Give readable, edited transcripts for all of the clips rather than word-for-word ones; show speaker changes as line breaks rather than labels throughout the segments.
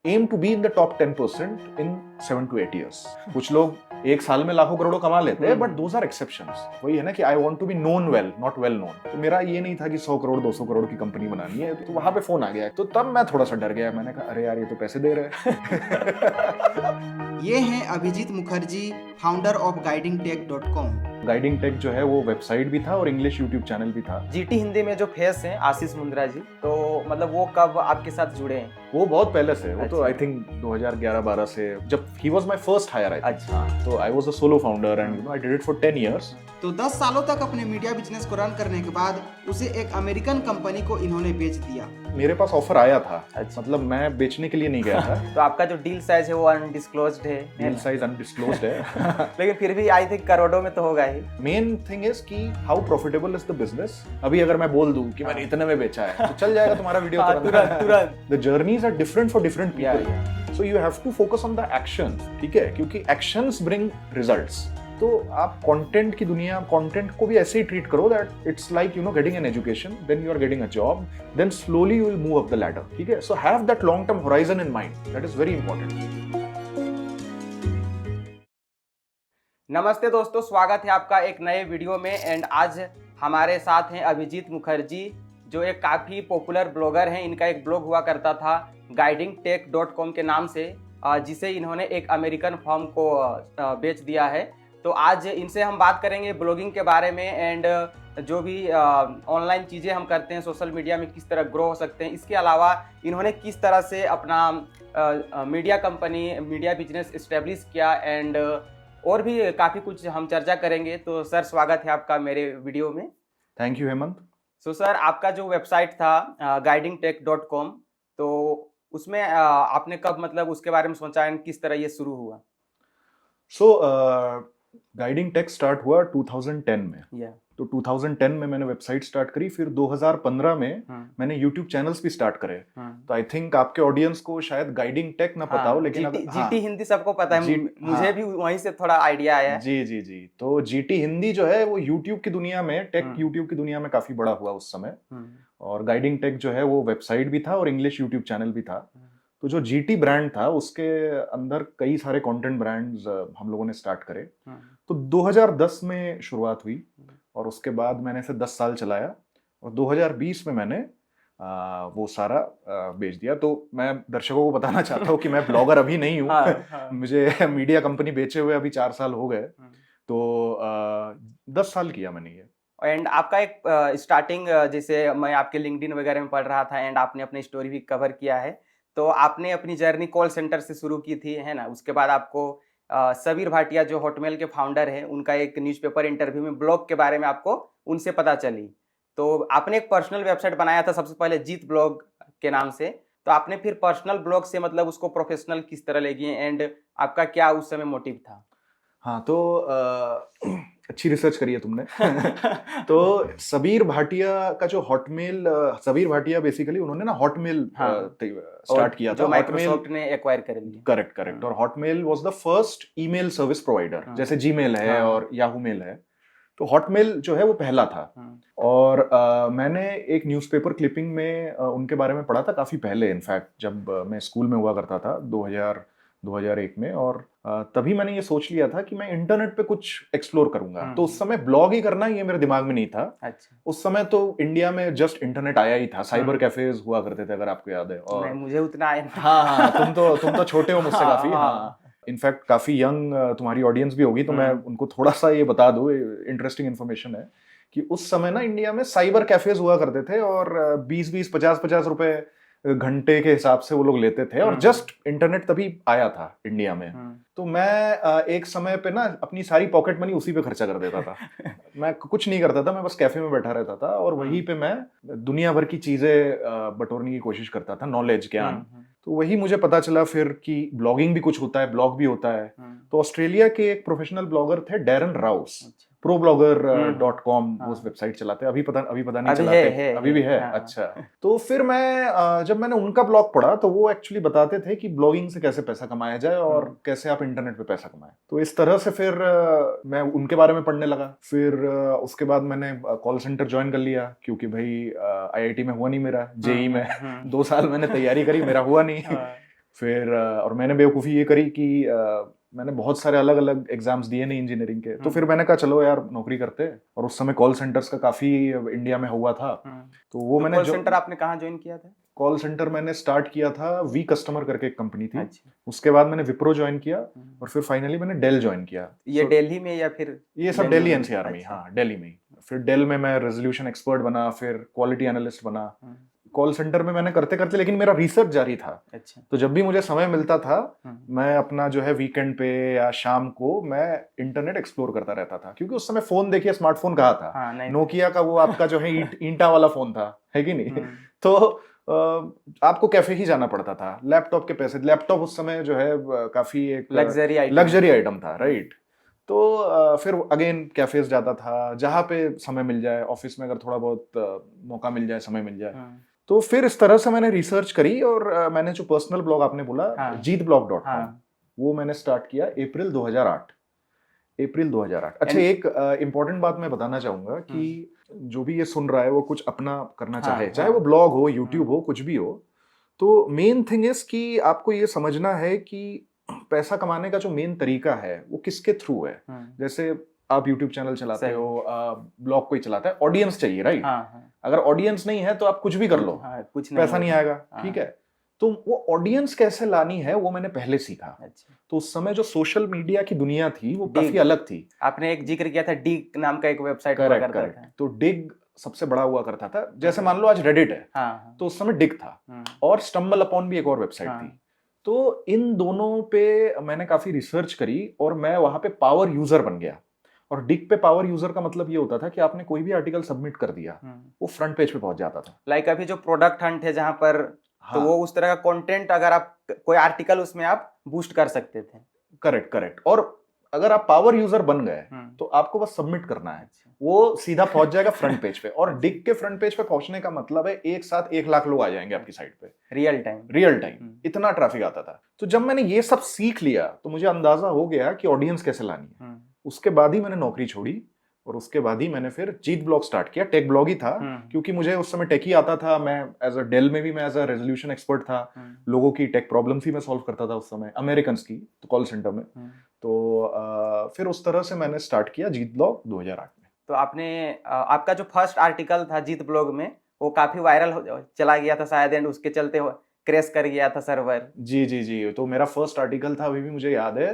aim to be in the top 10% in 7 to 8 years. कुछ लोग एक साल में लाखों करोड़ों कमा लेते हैं, बट दोज आर एक्सेप्शंस। वही है ना कि I want to be known well, not well known. तो मेरा ये नहीं था कि 100 करोड़ 200 करोड़ की कंपनी बनानी है। तो वहां पे फोन आ गया, तो तब मैं थोड़ा सा डर गया। मैंने कहा अरे यार, ये तो पैसे दे रहे हैं।
ये हैं Abhijit Mukherjee, founder of guidingtech.com।
Guiding tech जो है वो वेबसाइट भी था और इंग्लिश यूट्यूब चैनल भी था।
जीटी हिंदी में जो फेस हैं आशीष मुंद्रा जी, तो मतलब वो कब आपके साथ जुड़े हैं?
वो बहुत पहले से, वो तो
अच्छा।
आई थिंक 2011-12 से, जब he was my first hire.
अच्छा।
तो I was a solo founder and you know I did it for 10 years.
तो 10 सालों तक अपने मीडिया बिजनेस को रन करने के बाद उसे एक अमेरिकन कंपनी को इन्होंने बेच दिया।
मेरे पास ऑफर आया था,
अच्छा।
मतलब मैं बेचने के लिए नहीं गया था।
तो आपका जो डील साइज है वो अनडिस्क्लोज्ड है
डील साइज अनडिस्क्लोज्ड है।
लेकिन फिर भी आई थिंक करोड़ों में तो होगा ही।
मेन थिंग इज कि how profitable is the business. अभी अगर मैं बोल दूं कि मैंने इतने में बेचा है, तो चल जाएगा तुम्हारा वीडियो
तुरंत।
The journeys are different for different
Yeah,
people, so you have to focus on the action. ठीक है, क्योंकि एक्शंस ब्रिंग रिजल्ट्स। तो आप कंटेंट की दुनिया, कंटेंट को भी ऐसे ही ट्रीट करो that it's like you know getting an education, then you are getting a job, then slowly you will move up the ladder. ठीक है, so have that long term horizon in mind, that is very important.
नमस्ते दोस्तों, स्वागत है आपका एक नए video में। एंड आज हमारे साथ हैं अभिजीत मुखर्जी, जो एक काफ़ी पॉपुलर ब्लॉगर हैं। इनका एक ब्लॉग हुआ करता था guidingtech.com के नाम से, जिसे इन्होंने एक अमेरिकन फर्म को बेच दिया है। तो आज इनसे हम बात करेंगे ब्लॉगिंग के बारे में एंड जो भी ऑनलाइन चीज़ें हम करते हैं सोशल मीडिया में किस तरह ग्रो हो सकते हैं। इसके अलावा इन्होंने किस तरह से अपना media company, media business establish किया एंड और भी काफ़ी कुछ हम चर्चा करेंगे। तो सर, स्वागत है आपका मेरे वीडियो में।
Thank you Hemant.
So sir, आपका जो वेबसाइट था guidingtech.com, तो उसमें आपने कब मतलब उसके बारे में सोचा एंड किस तरह ये शुरू हुआ?
सो गाइडिंग टेक स्टार्ट हुआ 2010 में। तो 2010 में मैंने वेबसाइट स्टार्ट करी, फिर 2015 में मैंने यूट्यूब चैनल्स भी स्टार्ट करे। तो आई थिंक आपके ऑडियंस को शायद गाइडिंग टेक ना पता हो, लेकिन
जीटी हिंदी सबको पता है। मुझे भी वहीं से थोड़ा आइडिया आया है।
जी। तो जीटी हिंदी जो है वो यूट्यूब की दुनिया में, टेक यूट्यूब की दुनिया में काफी बड़ा हुआ उस समय। और गाइडिंग टेक जो है वो वेबसाइट भी था और इंग्लिश यूट्यूब चैनल भी था। तो जो जीटी ब्रांड था उसके अंदर कई सारे कंटेंट ब्रांड्स हम लोगों ने स्टार्ट करे। तो 2010 में शुरुआत हुई और उसके बाद मैंने इसे 10 साल चलाया और 2020 में मैंने वो सारा बेच दिया। तो मैं दर्शकों को बताना चाहता हूँ कि मैं ब्लॉगर अभी नहीं हूँ।
हाँ।
मुझे मीडिया कंपनी बेचे हुए अभी 4 साल हो गए। तो 10 साल किया मैंने ये।
एंड आपका एक स्टार्टिंग, जैसे मैं आपके लिंक्डइन वगैरह में पढ़ रहा था एंड आपने अपनी स्टोरी भी कवर किया है। तो आपने अपनी जर्नी कॉल सेंटर से शुरू की थी, है ना? उसके बाद आपको सबीर भाटिया जो हॉटमेल के फाउंडर हैं, उनका एक न्यूज़पेपर इंटरव्यू में ब्लॉग के बारे में आपको उनसे पता चली। तो आपने एक पर्सनल वेबसाइट बनाया था सबसे पहले, जीत ब्लॉग के नाम से। तो आपने फिर पर्सनल ब्लॉग से मतलब उसको प्रोफेशनल किस तरह ले गए एंड आपका क्या उस समय मोटिव था?
हाँ, तो अच्छी रिसर्च करी है तुमने। तो सबीर भाटिया का जो हॉटमेल, सबीर भाटिया बेसिकली उन्होंने ना हॉटमेल स्टार्ट किया था,
जो माइक्रोसॉफ्ट ने एक्वायर कर लिया।
करेक्ट। और Hotmail was the first email service provider, जैसे जीमेल है और याहू मेल है। तो हॉटमेल जो है वो पहला था। और मैंने एक न्यूज़पेपर क्लिपिंग में उनके बारे में पढ़ा था काफी पहले, इनफैक्ट जब मैं स्कूल में हुआ करता था 2001 में। और तभी मैंने ये सोच लिया था कि मैं इंटरनेट पे कुछ एक्सप्लोर करूंगा। तो उस समय ब्लॉग ही करना ये मेरे दिमाग में नहीं था।
अच्छा।
उस समय तो इंडिया में जस्ट इंटरनेट आया ही था, साइबर कैफेज हुआ करते थे, अगर आपको याद है। और
नहीं, मुझे उतना आया नहीं।
हाँ, तुम तो छोटे हो मुझसे काफी। हाँ, इनफैक्ट काफी यंग तुम्हारी ऑडियंस भी होगी, तो मैं उनको थोड़ा सा ये बता दूं, इंटरेस्टिंग इन्फॉर्मेशन है कि उस समय ना इंडिया में साइबर कैफेज हुआ करते थे और 20-20, 50-50 रुपए घंटे के हिसाब से वो लोग लेते थे। और जस्ट इंटरनेट तभी आया था इंडिया में। तो मैं एक समय पे ना अपनी सारी पॉकेट मनी उसी पे खर्चा कर देता था। मैं कुछ नहीं करता था, मैं बस कैफे में बैठा रहता था और वहीं पे मैं दुनिया भर की चीजें बटोरने की कोशिश करता था, नॉलेज, ज्ञान। तो वही मुझे पता चला फिर कि ब्लॉगिंग भी कुछ होता है, ब्लॉग भी होता है। तो ऑस्ट्रेलिया के एक प्रोफेशनल ब्लॉगर थे, डैरन राउस, problogger.com, वो वेबसाइट चलाते हैं। अभी पता नहीं चलाते, अभी भी है। अच्छा। तो फिर मैं जब मैंने उनका ब्लॉग पढ़ा तो वो एक्चुअली बताते थे कि ब्लॉगिंग से कैसे पैसा कमाया जाए और कैसे आप इंटरनेट पे पैसा कमाएं। तो इस तरह से फिर मैं उनके बारे में पढ़ने लगा। फिर उसके बाद मैंने कॉल सेंटर ज्वाइन कर लिया, क्योंकि भाई IIT में हुआ नहीं मेरा, जेई में 2 साल मैंने तैयारी करी, मेरा हुआ नहीं। फिर और मैंने बेवकूफ़ी ये करी कि मैंने बहुत सारे अलग अलग एग्जाम्स दिए नहीं इंजीनियरिंग के, तो फिर मैंने कहा चलो यार नौकरी करते हैं। और उस समय कॉल सेंटर्स का काफ़ी इंडिया में हुआ था, तो वो मैंने
कॉल सेंटर आपने कहाँ ज्वाइन किया था?
कॉल सेंटर मैंने स्टार्ट किया था वी कस्टमर करके एक कंपनी थी।
अच्छा।
उसके बाद मैंने विप्रो ज्वाइन किया और फिर फाइनली मैंने डेल ज्वाइन किया।
ये दिल्ली में या फिर
ये सब दिल्ली एनसीआर में ही,
अच्छा।
हाँ दिल्ली में ही। फिर डेल में मैं रेजोल्यूशन एक्सपर्ट बना, फिर क्वालिटी एनालिस्ट बना। कॉल सेंटर में मैंने करते करते, लेकिन मेरा रिसर्च जारी था।
अच्छा।
तो जब भी मुझे समय मिलता था मैं अपना जो है वीकेंड पे या शाम को मैं इंटरनेट एक्सप्लोर करता रहता था, क्योंकि उस समय फोन देखिए स्मार्टफोन कहाँ था।
हाँ,
नोकिया का वो आपका जो है ईंटा वाला फोन था, है कि नहीं। तो आपको कैफे ही जाना पड़ता था, लैपटॉप के पैसे। लैपटॉप उस समय जो है काफी एक लग्जरी आइटम था, राइट। तो फिर अगेन कैफेज जाता था, जहाँ पे समय मिल जाए, ऑफिस में अगर थोड़ा बहुत मौका मिल जाए, समय मिल जाए। तो फिर इस तरह से मैंने रिसर्च करी और मैंने जो पर्सनल ब्लॉग आपने बोला, jeetblog.com, वो मैंने स्टार्ट किया अप्रैल 2008। अच्छा, एक इम्पोर्टेंट बात मैं बताना चाहूंगा कि जो भी ये सुन रहा है वो कुछ अपना करना चाहे, चाहे वो ब्लॉग हो, यूट्यूब हो, कुछ भी हो, तो मेन थिंग इज कि आपको ये समझना है कि पैसा कमाने का जो मेन तरीका है वो किसके थ्रू है। जैसे आप यूट्यूब चैनल चलाते हो, ब्लॉग कोई चलाता है, ऑडियंस चाहिए, राइट। अगर ऑडियंस नहीं है तो आप कुछ भी कर लो, कुछ पैसा नहीं आएगा, ठीक है। तो वो ऑडियंस कैसे लानी है वो मैंने पहले सीखा। अच्छा। तो उस समय जो सोशल मीडिया की दुनिया थी वो काफी अलग थी।
आपने एक जिक्र किया था डिग नाम का एक वेबसाइट हुआ करता था।
तो डिग सबसे बड़ा हुआ करता था। जैसे मान लो आज रेडिट है, तो उस समय डिग था, और स्टम्बल अपॉन भी एक और वेबसाइट थी। तो इन दोनों पे मैंने काफी रिसर्च करी और मैं वहां पे पावर यूजर बन गया। और डिग पे पावर यूजर का मतलब ये होता था कि आपने कोई भी आर्टिकल सबमिट कर दिया, वो फ्रंट पेज पे पहुंच जाता था।
लाइक अभी जो प्रोडक्ट हंट है जहां पर, तो वो उस तरह का कंटेंट, अगर आप कोई आर्टिकल उसमें आप बूस्ट कर सकते थे।
करेक्ट। और अगर आप पावर यूजर बन गए तो आपको बस सबमिट करना है, वो सीधा पहुंच जाएगा फ्रंट पेज पे। और डिग के फ्रंट पेज पे पहुंचने का मतलब है एक साथ 1 लाख लोग आ जाएंगे आपकी साइट पे, रियल टाइम इतना ट्रैफिक आता था। तो जब मैंने ये सब सीख लिया तो मुझे अंदाजा हो गया कि ऑडियंस कैसे लानी है। उसके बाद ही मैंने नौकरी छोड़ी और उसके बाद ही मैंने फिर जीत ब्लॉग स्टार्ट किया। टेक ब्लॉग ही था, क्योंकि मुझे उस समय टेक ही आता था। मैं एज अ डेल में भी मैं एज अ रेजोल्यूशन एक्सपर्ट था। लोगों की टेक प्रॉब्लम्स ही मैं सॉल्व करता था उस समय, अमेरिकन्स की, तो कॉल सेंटर में। तो फिर उस तरह से मैंने स्टार्ट किया जीत ब्लॉग 2008 में।
तो आपने आपका जो फर्स्ट आर्टिकल था जीत ब्लॉग में वो काफी वायरल चला गया था शायद, एंड उसके चलते क्रैश कर गया था सर्वर।
जी। तो मेरा फर्स्ट आर्टिकल था, अभी भी मुझे याद है,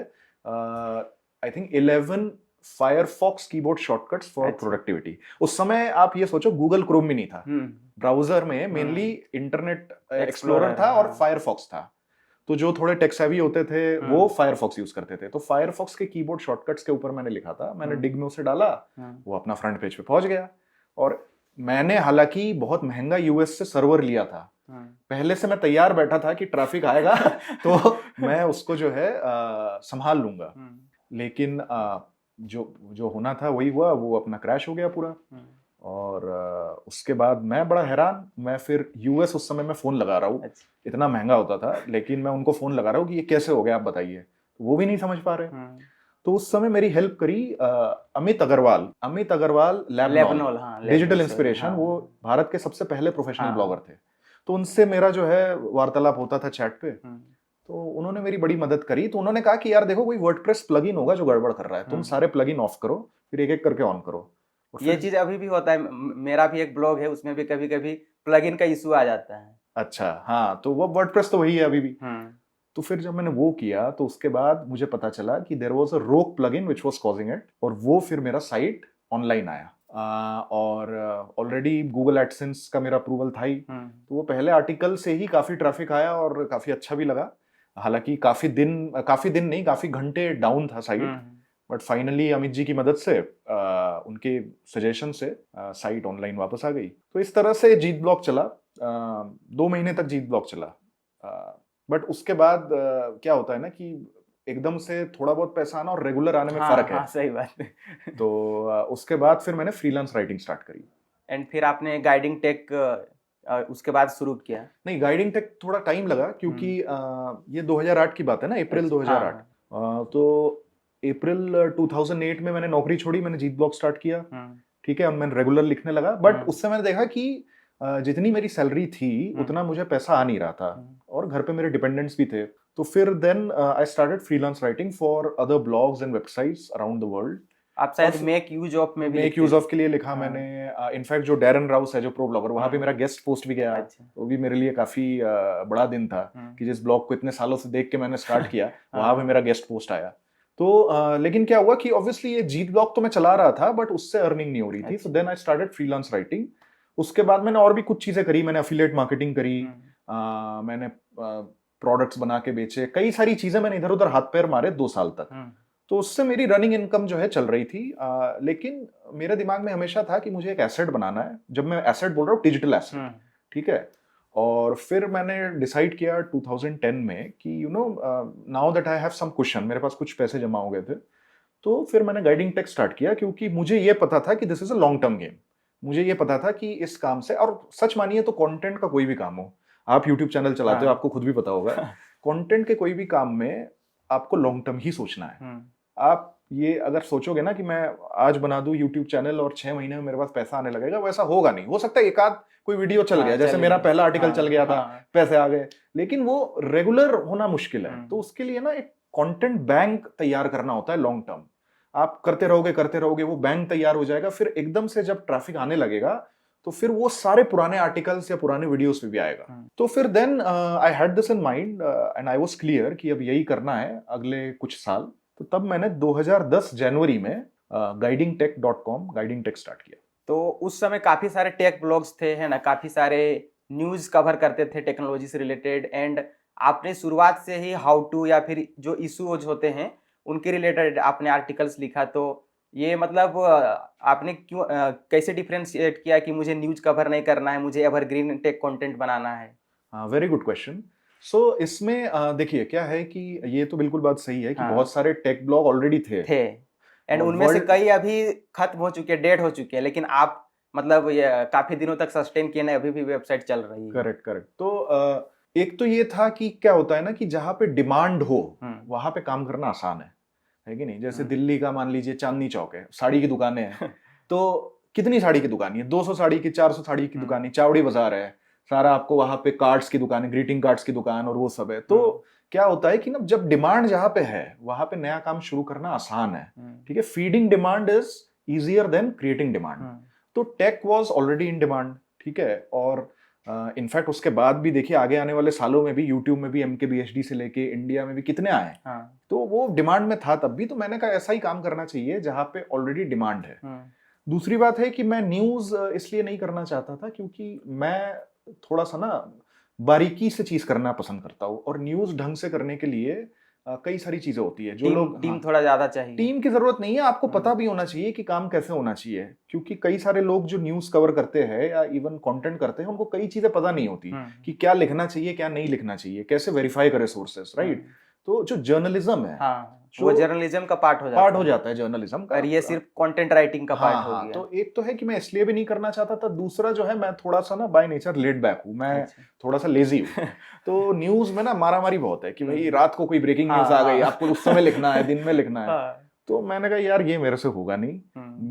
I think 11 Firefox keyboard shortcuts for productivity. उस समय आप ये सोचो गूगल क्रोम भी नहीं था, ब्राउजर में मेनली इंटरनेट एक्सप्लोरर था और फायरफॉक्स था। तो जो थोड़े टेक सेवी होते थे वो फायरफॉक्स यूज करते थे। तो फायरफॉक्स के कीबोर्ड शॉर्टकट्स के ऊपर मैंने लिखा था, मैंने डिग में उसे डाला, वो अपना फ्रंट पेज पे पहुंच गया। और मैंने हालांकि बहुत महंगा यूएस से सर्वर लिया था। पहले से मैं तैयार बैठा था कि ट्रैफिक आएगा तो मैं उसको जो है संभाल लूंगा। लेकिन जो होना था वही हुआ, वो अपना क्रैश हो गया पूरा। और उसके बाद मैं बड़ा हैरान, मैं फिर यूएस, उस समय मैं फोन लगा रहा हूँ, इतना महंगा होता था, लेकिन मैं उनको फोन लगा रहा हूँ कि ये कैसे हो गया आप बताइए, वो भी नहीं समझ पा रहे। तो उस समय मेरी हेल्प करी अमित अग्रवाल लैबनॉल, डिजिटल इंस्पिरेशन। वो भारत के सबसे पहले प्रोफेशनल ब्लॉगर थे। तो उनसे मेरा जो है वार्तालाप होता था चैट पे। तो उन्होंने मेरी बड़ी मदद करी। तो उन्होंने कहा कि यार देखो, कोई वर्डप्रेस प्लगइन होगा जो गड़बड़ कर रहा है, तुम सारे प्लगइन ऑफ करो, फिर एक एक करके ऑन करो।
ये चीज अभी भी होता है, मेरा भी एक ब्लॉग है, उसमें भी कभी कभी प्लगइन का इशू आ जाता है।
अच्छा, हाँ, तो वो वर्डप्रेस तो वही है अभी भी। तो फिर जब मैंने वो किया तो उसके बाद मुझे पता चला कि देयर वाज अ रोक plugin which was causing it, और वो फिर मेरा साइट ऑनलाइन आया। और ऑलरेडी गूगल एडसेंस का मेरा अप्रूवल था ही, तो वो पहले आर्टिकल से ही काफी ट्रैफिक आया और काफी अच्छा भी लगा। हालांकि काफी दिन नहीं, काफी घंटे डाउन था site, but finally Amit ji की मदद से, उनके सजेशन से साइट ऑनलाइन वापस आ गई। तो इस तरह से जीत ब्लॉग चला, 2 महीने तक जीत ब्लॉग चला। बट उसके बाद क्या होता है ना कि एकदम से थोड़ा बहुत पैसा आना और रेगुलर आने में फर्क है।
सही बात है।
तो उसके बाद फिर मैंने फ्रीलांस राइटिंग स्टार्ट करी।
एंड फिर आपने गाइडिंग टेक उसके बाद शुरू किया?
नहीं, गाइडिंग टेक थोड़ा टाइम लगा, क्योंकि ये 2008 की बात है ना, अप्रैल 2008। तो अप्रैल 2008 में मैंने नौकरी छोड़ी, मैंने जीत ब्लॉग स्टार्ट किया, ठीक है, मैंने रेगुलर लिखने लगा। बट उससे मैंने देखा कि जितनी मेरी सैलरी थी उतना मुझे पैसा आ नहीं रहा था और घर पे मेरे डिपेंडेंट्स भी थे। तो फिर then I started freelance writing for other blogs and websites around the world.
आप शायद मेक यूज ऑफ में भी
मेक
लिखते
यूज
हैं।
ऑफ के लिए लिखा मैंने। इनफैक्ट जो डैरन राउस है जो प्रो ब्लॉगर, वहां पे मेरा गेस्ट पोस्ट भी गया।
अच्छा।
वो भी मेरे लिए काफी बड़ा दिन था कि जिस ब्लॉग को इतने सालों से देख के मैंने स्टार्ट किया वहां पे मेरा गेस्ट पोस्ट आया। तो लेकिन क्या हुआ कि ऑब्वियसली ये जीत ब्लॉग तो मैं चला रहा था बट उससे अर्निंग नहीं हो रही थी। So then I started freelance writing. उसके बाद मैंने और भी कुछ चीजें करी। मैंने एफिलिएट मार्केटिंग करी, मैंने प्रोडक्ट्स बना के बेचे, कई सारी चीजें मैंने इधर उधर हाथ पैर मारे 2 साल तक। तो उससे मेरी रनिंग इनकम जो है चल रही थी। लेकिन मेरे दिमाग में हमेशा था कि मुझे एक एसेट बनाना है। जब मैं एसेट बोल रहा हूँ, डिजिटल एसेट, ठीक है। और फिर मैंने डिसाइड किया 2010 में कि you know now that I have some cushion, मेरे पास कुछ पैसे जमा हो गए थे, तो फिर मैंने गाइडिंग टेक स्टार्ट किया क्योंकि मुझे ये पता था कि this is a long term game. मुझे ये पता था कि इस काम से, और सच मानिए तो कंटेंट का कोई भी काम हो, आप यूट्यूब चैनल चलाते हो, आपको खुद भी पता होगा, कंटेंट के कोई भी काम में आपको लॉन्ग टर्म ही सोचना है। आप ये अगर सोचोगे ना कि मैं आज बना दूं यूट्यूब चैनल और 6 महीने में मेरे पास पैसा आने लगेगा, वैसा होगा नहीं। हो सकता है एक आध कोई वीडियो चल गया, जैसे मेरा पहला आर्टिकल चल गया था, पैसे आ गए, लेकिन वो रेगुलर होना मुश्किल है। तो उसके लिए ना एक कंटेंट बैंक तैयार करना होता है लॉन्ग टर्म। आप करते रहोगे, वो बैंक तैयार हो जाएगा, फिर एकदम से जब ट्रैफिक आने लगेगा तो फिर वो सारे पुराने आर्टिकल्स या पुराने वीडियोस पे भी आएगा। तो फिर then I had this in mind and I was clear कि अब यही करना है अगले कुछ साल। तो तब मैंने 2010 जनवरी में guidingtech.com गाइडिंग टेक स्टार्ट किया।
तो उस समय काफी सारे टेक ब्लॉग्स थे, है ना, काफी सारे न्यूज कवर करते थे टेक्नोलॉजी से रिलेटेड। एंड आपने शुरुआत से ही हाउ टू या फिर जो इशूज होते हैं उनके रिलेटेड आपने आर्टिकल्स लिखा। तो ये मतलब आपने क्यों कैसे डिफरेंशिएट किया कि मुझे न्यूज कवर नहीं करना है, मुझे एवरग्रीन टेक कंटेंट बनाना है?
Very good question. सो इसमें देखिए क्या है कि ये तो बिल्कुल बात सही है कि बहुत सारे टेक ब्लॉग ऑलरेडी थे
एंड उनमें से कई अभी खत्म हो चुके हैं, डेड हो चुके हैं, लेकिन आप मतलब ये काफी दिनों तक सस्टेन किए ना, अभी भी वेबसाइट चल रही है।
करेक्ट। तो एक तो ये था कि क्या होता है ना कि जहाँ पे डिमांड हो वहां पे काम करना आसान है कि नहीं। जैसे दिल्ली का मान लीजिए चांदनी चौक है, साड़ी की दुकानें हैं, तो कितनी साड़ी की दुकान है, 200 साड़ी की, 400 साड़ी की दुकान, चावड़ी बाजार है, सारा आपको वहां पे कार्ड्स की दुकान है, ग्रीटिंग कार्ड्स की दुकान और वो सब है। तो क्या होता है कि ना जब डिमांड जहां पे है वहां पे नया काम शुरू करना आसान है, ठीक है। Feeding demand is easier than creating demand. तो tech was already in demand, ठीक है। और इनफैक्ट उसके बाद भी देखिए आगे आने वाले सालों में भी यूट्यूब में भी MKBHD से लेके इंडिया में भी कितने आए, तो वो डिमांड में था तब भी। तो मैंने कहा ऐसा ही काम करना चाहिए जहां पे ऑलरेडी डिमांड है। दूसरी बात है कि मैं न्यूज इसलिए नहीं करना चाहता था क्योंकि मैं थोड़ा सा ना बारीकी से चीज करना पसंद करता हूँ, और न्यूज ढंग से करने के लिए कई सारी चीजें होती है जो लोग
टीम थोड़ा ज्यादा चाहिए।
टीम की जरूरत नहीं है, आपको पता भी होना चाहिए कि काम कैसे होना चाहिए। क्योंकि कई सारे लोग जो न्यूज कवर करते हैं या इवन कंटेंट करते हैं, उनको कई चीजें पता नहीं होती कि क्या लिखना चाहिए क्या नहीं लिखना चाहिए, कैसे वेरीफाई करे सोर्सेस, राइट। तो जो जर्नलिज्म है
वो जर्नलिज्म का पार्ट हो जाता है
जर्नलिज्म का,
और ये सिर्फ कंटेंट राइटिंग का पार्ट हो गया।
तो एक तो है कि मैं इसलिए भी नहीं करना चाहता था। दूसरा जो है मैं थोड़ा सा ना बाय नेचर लेड बैक हूँ, मैं थोड़ा सा लेजी हूँ। तो न्यूज में ना मारामारी बहुत है कि भाई रात को कोई ब्रेकिंग न्यूज आ गई, आपको उस समय लिखना है, दिन में लिखना है। तो मैंने कहा यार ये मेरे से होगा नहीं।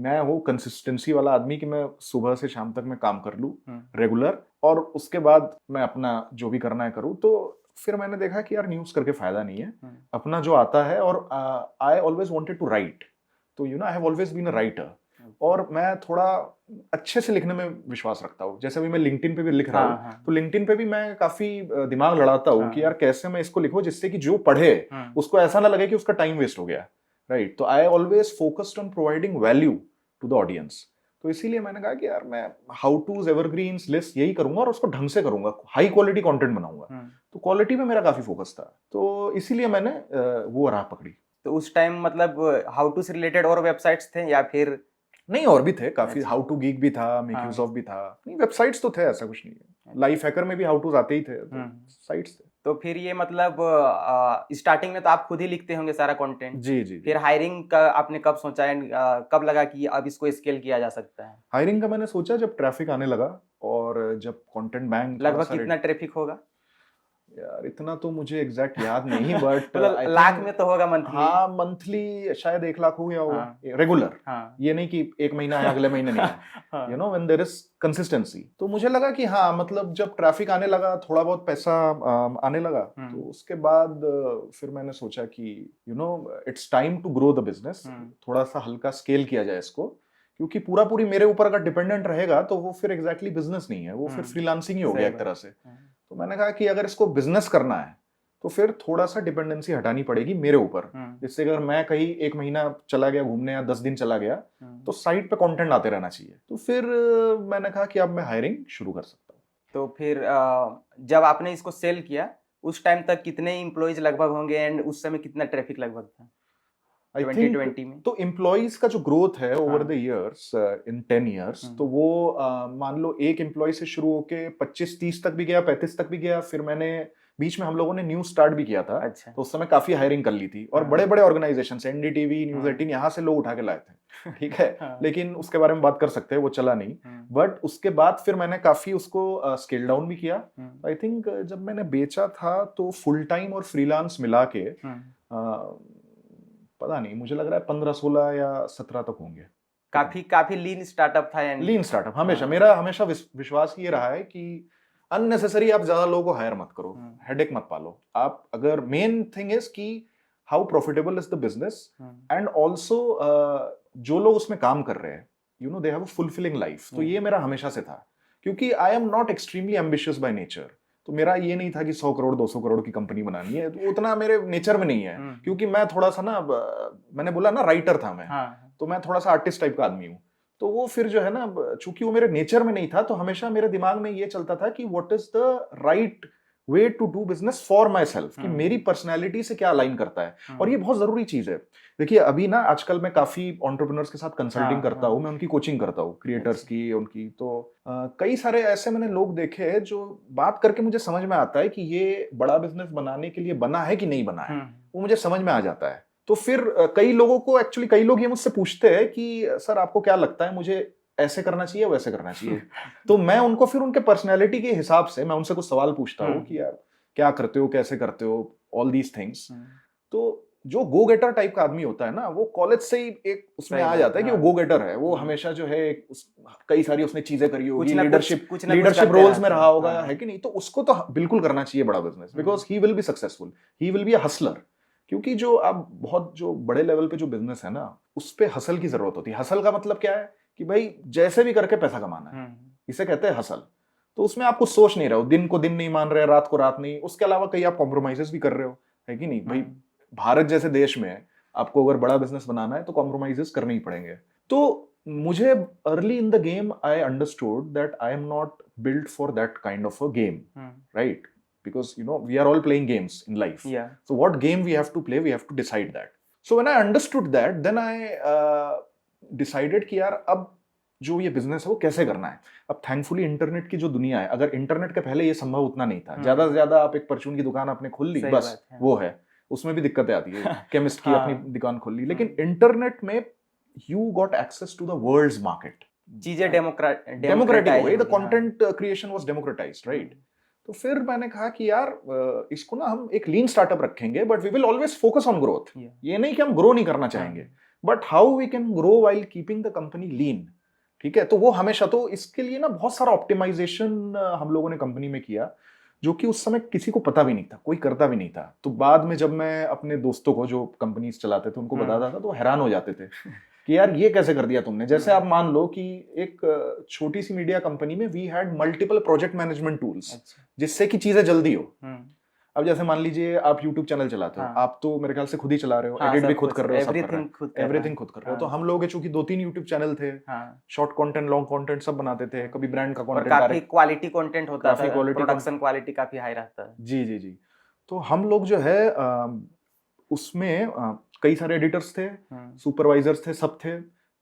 मैं हूँ कंसिस्टेंसी वाला आदमी कि मैं सुबह से शाम तक मैं काम कर लूँ रेगुलर, और उसके बाद मैं अपना जो भी करना है करूँ। तो फिर मैंने देखा कि यार न्यूज करके फायदा नहीं है, अपना जो आता है। और I always wanted to write, तो you know I have always been a writer, और मैं थोड़ा अच्छे से लिखने में विश्वास रखता हूँ। जैसे अभी मैं लिंक्डइन पे भी लिख रहा हूँ, तो लिंक्डइन पे भी मैं काफी दिमाग लड़ाता हूँ कि यार कैसे मैं इसको लिखूं जिससे कि जो पढ़े उसको ऐसा ना लगे कि उसका टाइम वेस्ट हो गया, राइट। तो I always focused on providing value to the audience. तो इसीलिए मैंने कहा कि यार मैं हाउ टूज एवरग्रीन्स लिस्ट यही करूंगा, और उसको ढंग से करूंगा, हाई क्वालिटी कंटेंट बनाऊंगा। तो क्वालिटी में मेरा काफी फोकस था, तो इसीलिए मैंने वो राह पकड़ी।
तो उस टाइम मतलब हाउ टू से रिलेटेड और वेबसाइट्स थे या फिर
नहीं? और भी थे काफी, हाउ टू गीक भी था, मेक यूज ऑफ भी था, नहीं वेबसाइट्स तो थे, ऐसा कुछ नहीं है। लाइफ हैकर में भी हाउ टूज आते ही थे, साइट्स थे।
तो फिर ये मतलब स्टार्टिंग में तो आप खुद ही लिखते होंगे सारा कंटेंट?
जी।
फिर हायरिंग का आपने कब सोचा है, कब लगा कि अब इसको स्केल किया जा सकता है?
हायरिंग का मैंने सोचा जब ट्रैफिक आने लगा, और जब कंटेंट बैंक
लगभग कितना ट्रैफिक होगा?
यार इतना तो मुझे एग्जैक्ट याद नहीं बट
मतलब लाख में तो होगा मंथली।
हाँ मंथली शायद 1 लाख हो गया होगा रेगुलर। ये नहीं कि एक महीना है अगले महीने नहीं, you know when there is consistency. तो मुझे लगा कि हाँ मतलब जब ट्रैफिक आने लगा, थोड़ा बहुत पैसा आने लगा, तो उसके बाद फिर मैंने सोचा कि you know it's time to grow the business, थोड़ा सा हल्का स्केल किया जाए इसको, क्योंकि पूरा पूरी मेरे ऊपर अगर डिपेंडेंट रहेगा तो वो फिर एग्जैक्टली बिजनेस नहीं है, वो फिर फ्रीलांसिंग ही हो गया एक तरह से। तो मैंने कहा कि अगर इसको बिजनेस करना है तो फिर थोड़ा सा डिपेंडेंसी हटानी पड़ेगी मेरे ऊपर, जिससे अगर मैं कहीं 1 महीना चला गया घूमने या 10 दिन चला गया तो साइट पे कंटेंट आते रहना चाहिए। तो फिर मैंने कहा कि अब मैं हायरिंग शुरू कर सकता हूँ।
तो फिर जब आपने इसको सेल किया उस टाइम तक कितने एम्प्लॉइज लगभग होंगे एंड उस समय कितना ट्रैफिक लगभग था 2020 में?
तो एम्प्लॉइज का जो ग्रोथ है over the years in 10 years, तो वो मान लो एक एम्प्लॉय से शुरू होके 25-30 तक भी गया, 35 तक भी गया। फिर मैंने बीच में हम लोगों ने न्यूज स्टार्ट भी किया था।
अच्छा।
तो उस समय काफी हायरिंग कर ली थी और बड़े बड़े ऑर्गेनाइजेशन एनडीटीवी, न्यूज 18 यहाँ से लोग उठा के लाए थे, ठीक है। लेकिन उसके बारे में बात कर सकते हैं, वो चला नहीं। बट उसके बाद फिर मैंने काफी उसको स्केल डाउन भी किया। आई थिंक जब मैंने बेचा था तो फुल टाइम और फ्रीलांस मिला के पता नहीं, मुझे लग रहा है 15-16 या 17 तक होंगे।
काफी लीन स्टार्टअप था।
लीन स्टार्टअप हमेशा मेरा हमेशा विश्वास ये रहा है कि अननेसेसरी आप ज्यादा लोगों को हायर मत करो, हेडेक मत पालो। आप अगर मेन थिंग इज कि how profitable is the business and also जो लोग उसमें काम कर रहे हैं you know they have a fulfilling life. तो ये मेरा हमेशा से था, क्योंकि आई am not extremely ambitious by nature. तो मेरा ये नहीं था कि 100 करोड़ 200 करोड़ की कंपनी बनानी है, तो उतना मेरे नेचर में नहीं है। क्योंकि मैं थोड़ा सा ना, मैंने बोला ना राइटर था मैं, तो मैं थोड़ा सा आर्टिस्ट टाइप का आदमी हूँ। तो वो फिर जो है ना, चूंकि वो मेरे नेचर में नहीं था, तो हमेशा मेरे दिमाग में ये चलता था कि what is the right way to do business for myself, कि मेरी पर्सनैलिटी से क्या अलाइन करता है। और ये बहुत जरूरी चीज है। देखिए अभी ना आजकल मैं काफी एंटरप्रेन्योर्स के साथ कंसल्टिंग करता हूँ, मैं उनकी कोचिंग करता हूँ, क्रिएटर्स की, उनकी। तो कई सारे ऐसे मैंने लोग देखे हैं जो बात करके मुझे समझ में आता है कि ये बड़ा बिजनेस बनाने के लिए बना है कि नहीं बना है, वो मुझे समझ में आ जाता है। तो फिर कई लोगों को एक्चुअली, कई लोग ये मुझसे पूछते हैं कि सर आपको क्या लगता है, मुझे ऐसे करना चाहिए वैसे करना चाहिए। तो मैं उनको फिर उनके पर्सनैलिटी के हिसाब से मैं उनसे कुछ सवाल पूछता हूँ कि यार क्या करते हो, कैसे करते हो, ऑल दीज थिंग्स। तो जो गो गेटर टाइप का आदमी होता है ना, वो कॉलेज से ही एक उसमें आ जाता है कि वो गो गेटर है। वो हमेशा जो है कई सारी उसने चीजें करी होगी, लीडरशिप रोल्स में रहा होगा, है कि नहीं। तो उसको तो बिल्कुल करना चाहिए बड़ा business, because he will be successful, he will be a Hustler. क्योंकि जो आप बहुत जो बड़े लेवल पे जो बिजनेस है ना, उस पे हसल की जरूरत होती है। हसल का मतलब क्या है कि भाई जैसे भी करके पैसा कमाना है, इसे कहते हैं हसल। तो उसमें आप कुछ सोच नहीं रहे हो, दिन को दिन नहीं मान रहे, रात को रात नहीं। उसके अलावा कई आप कॉम्प्रोमाइजेस भी कर रहे हो, है कि नहीं भाई। भारत जैसे देश में आपको अगर बड़ा बिजनेस बनाना है तो कॉम्प्रोमाइजेस करने ही पड़ेंगे। तो मुझे early in the game I understood that I am not built for that kind of a game, right? Because you know we are all playing games in life.
Yeah.
So what game we have to play, we have to decide that. So when I understood that, then I decided कि यार अब जो ये business है वो कैसे करना है। अब थैंकफुली इंटरनेट की जो दुनिया है, अगर इंटरनेट के पहले ये संभव उतना नहीं था। ज्यादा से ज्यादा आप एक परचून की दुकान आपने खोल ली, बस वो है। उसमें भी दिक्कतें आती है, केमिस्ट की अपनी दुकान खोल ली। लेकिन इंटरनेट में you got access to the world's market.
चीजें डेमोक्रेटिक
हो गई, the content creation was democratized, right? तो फिर मैंने कहा कि यार इसको ना हम एक लीन स्टार्टअप रखेंगे, but we will always focus on growth. ये नहीं कि हम ग्रो नहीं करना चाहेंगे, but how we can grow while keeping the company lean, ठीक है। तो वो हमेशा, तो इसके लिए ना बहुत सारा ऑप्टिमाइजेशन हम लोगों ने कंपनी में किया, जो कि उस समय किसी को पता भी नहीं था, कोई करता भी नहीं था। तो बाद में जब मैं अपने दोस्तों को जो कंपनीज चलाते थे उनको बताता था, तो हैरान हो जाते थे कि यार ये कैसे कर दिया तुमने। जैसे आप मान लो कि एक छोटी सी मीडिया कंपनी में we had multiple project management tools, जिससे कि चीजें जल्दी हो। अब जैसे मान लीजिए आप YouTube चैनल चलाते हो, आप तो मेरे ख्याल से खुद ही चला रहे हो, एडिट भी खुद कर रहे हो, एवरीथिंग खुद कर रहे हो। तो हम लोग चूंकि 2-3 YouTube चैनल थे, शॉर्ट कंटेंट, लॉन्ग कंटेंट सब बनाते थे। कभी ब्रांड का कंटेंट,
काफी क्वालिटी कंटेंट होता था, प्रोडक्शन क्वालिटी काफी हाई रहता है।
जी। तो हम लोग जो है उसमें कई सारे एडिटर्स थे, सुपरवाइजर्स थे, सब थे,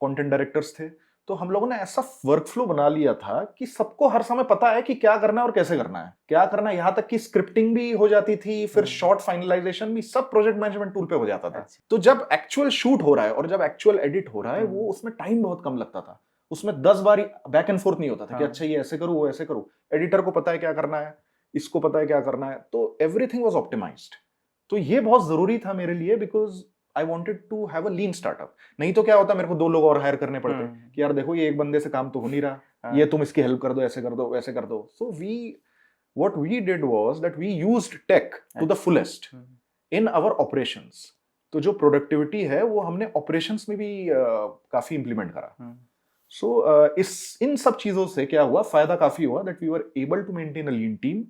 कंटेंट डायरेक्टर्स थे। तो हम लोगों ने ऐसा वर्कफ्लो बना लिया था कि सबको हर समय पता है कि क्या करना है और कैसे करना है, क्या करना है। यहाँ तक कि स्क्रिप्टिंग भी हो जाती थी, फिर शॉर्ट फाइनलाइजेशन भी सब प्रोजेक्ट मैनेजमेंट टूल पे हो जाता था। तो जब एक्चुअल शूट हो रहा है और जब एक्चुअल एडिट हो रहा है, वो उसमें टाइम बहुत कम लगता था। उसमें 10 बार बैक एंड फोर्थ नहीं होता था कि अच्छा ये ऐसे करूँ वो ऐसे करूँ। एडिटर को पता है क्या करना है, इसको पता है क्या करना है, तो एवरीथिंग वाज ऑप्टिमाइज्ड। तो ये बहुत जरूरी था मेरे लिए, because I wanted to have a lean startup. नहीं तो क्या होता, मेरे को 2 लोग और हायर करने पड़ते कि यार देखो ये एक बंदे से काम तो हो नहीं रहा, ये तुम इसकी हेल्प कर दो, ऐसे कर दो, वैसे कर दो। सो what we did was that we used tech to the fullest in our operations. तो जो प्रोडक्टिविटी है वो हमने ऑपरेशंस में भी काफी इंप्लीमेंट करा। सो इन सब चीजों से क्या हुआ, फायदा काफी हुआ, that we were able to maintain a lean team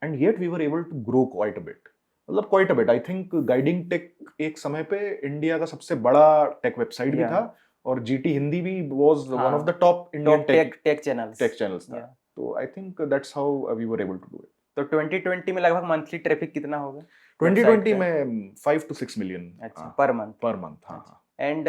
and yet we were able to grow quite a bit. मतलब quite a bit, I think guiding tech एक समय पे इंडिया का सबसे बड़ा टेक वेबसाइट भी था, और जीटी हिंदी भी was one of the top Indian tech channels था। तो I think that's how we were able to do it.
तो 2020 में लगभग मंथली ट्रैफिक कितना होगा?
2020 में 5 to 6 मिलियन
पर मंथ।
हाँ।
एंड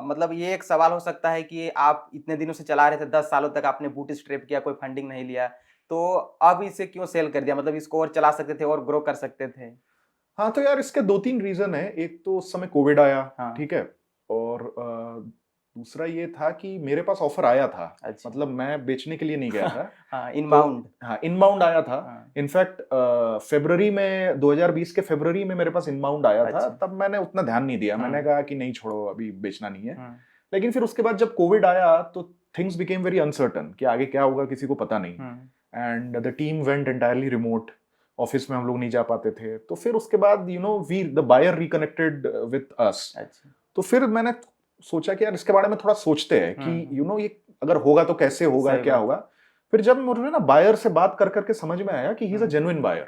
मतलब ये एक सवाल हो सकता है कि आप इतने दिनों से चला रहे थे, 10 सालों तक आपने बूट स्ट्रैप किया, कोई फंडिंग नहीं लिया, तो अब इसे क्यों सेल कर दिया? मतलब इसको और चला सकते थे और ग्रो कर सकते थे।
हाँ, तो यार इसके 2-3 रीजन है। एक तो उस समय कोविड आया, ठीक है, और दूसरा ये था कि मेरे पास ऑफर आया था। अच्छा। मतलब मैं बेचने के लिए नहीं गया था। इनबाउंड आया था। इनफैक्ट फरवरी में 2020 के फरवरी में मेरे पास इनबाउंड आया था। तब मैंने उतना ध्यान नहीं दिया, मैंने कहा कि नहीं छोड़ो, अभी बेचना नहीं है। लेकिन फिर उसके बाद जब कोविड आया तो थिंग्स बिकेम वेरी अनसर्टन कि आगे क्या होगा किसी को पता नहीं, and the team went entirely remote, office में हम लोग नहीं जा पाते थे। तो फिर उसके बाद the buyer reconnected with us. तो फिर मैंने सोचा कि यार इसके बारे में थोड़ा सोचते हैं कि ये अगर होगा तो कैसे होगा, क्या होगा। फिर जब मुझे ना बायर से बात कर करके समझ में आया कि he is a genuine buyer,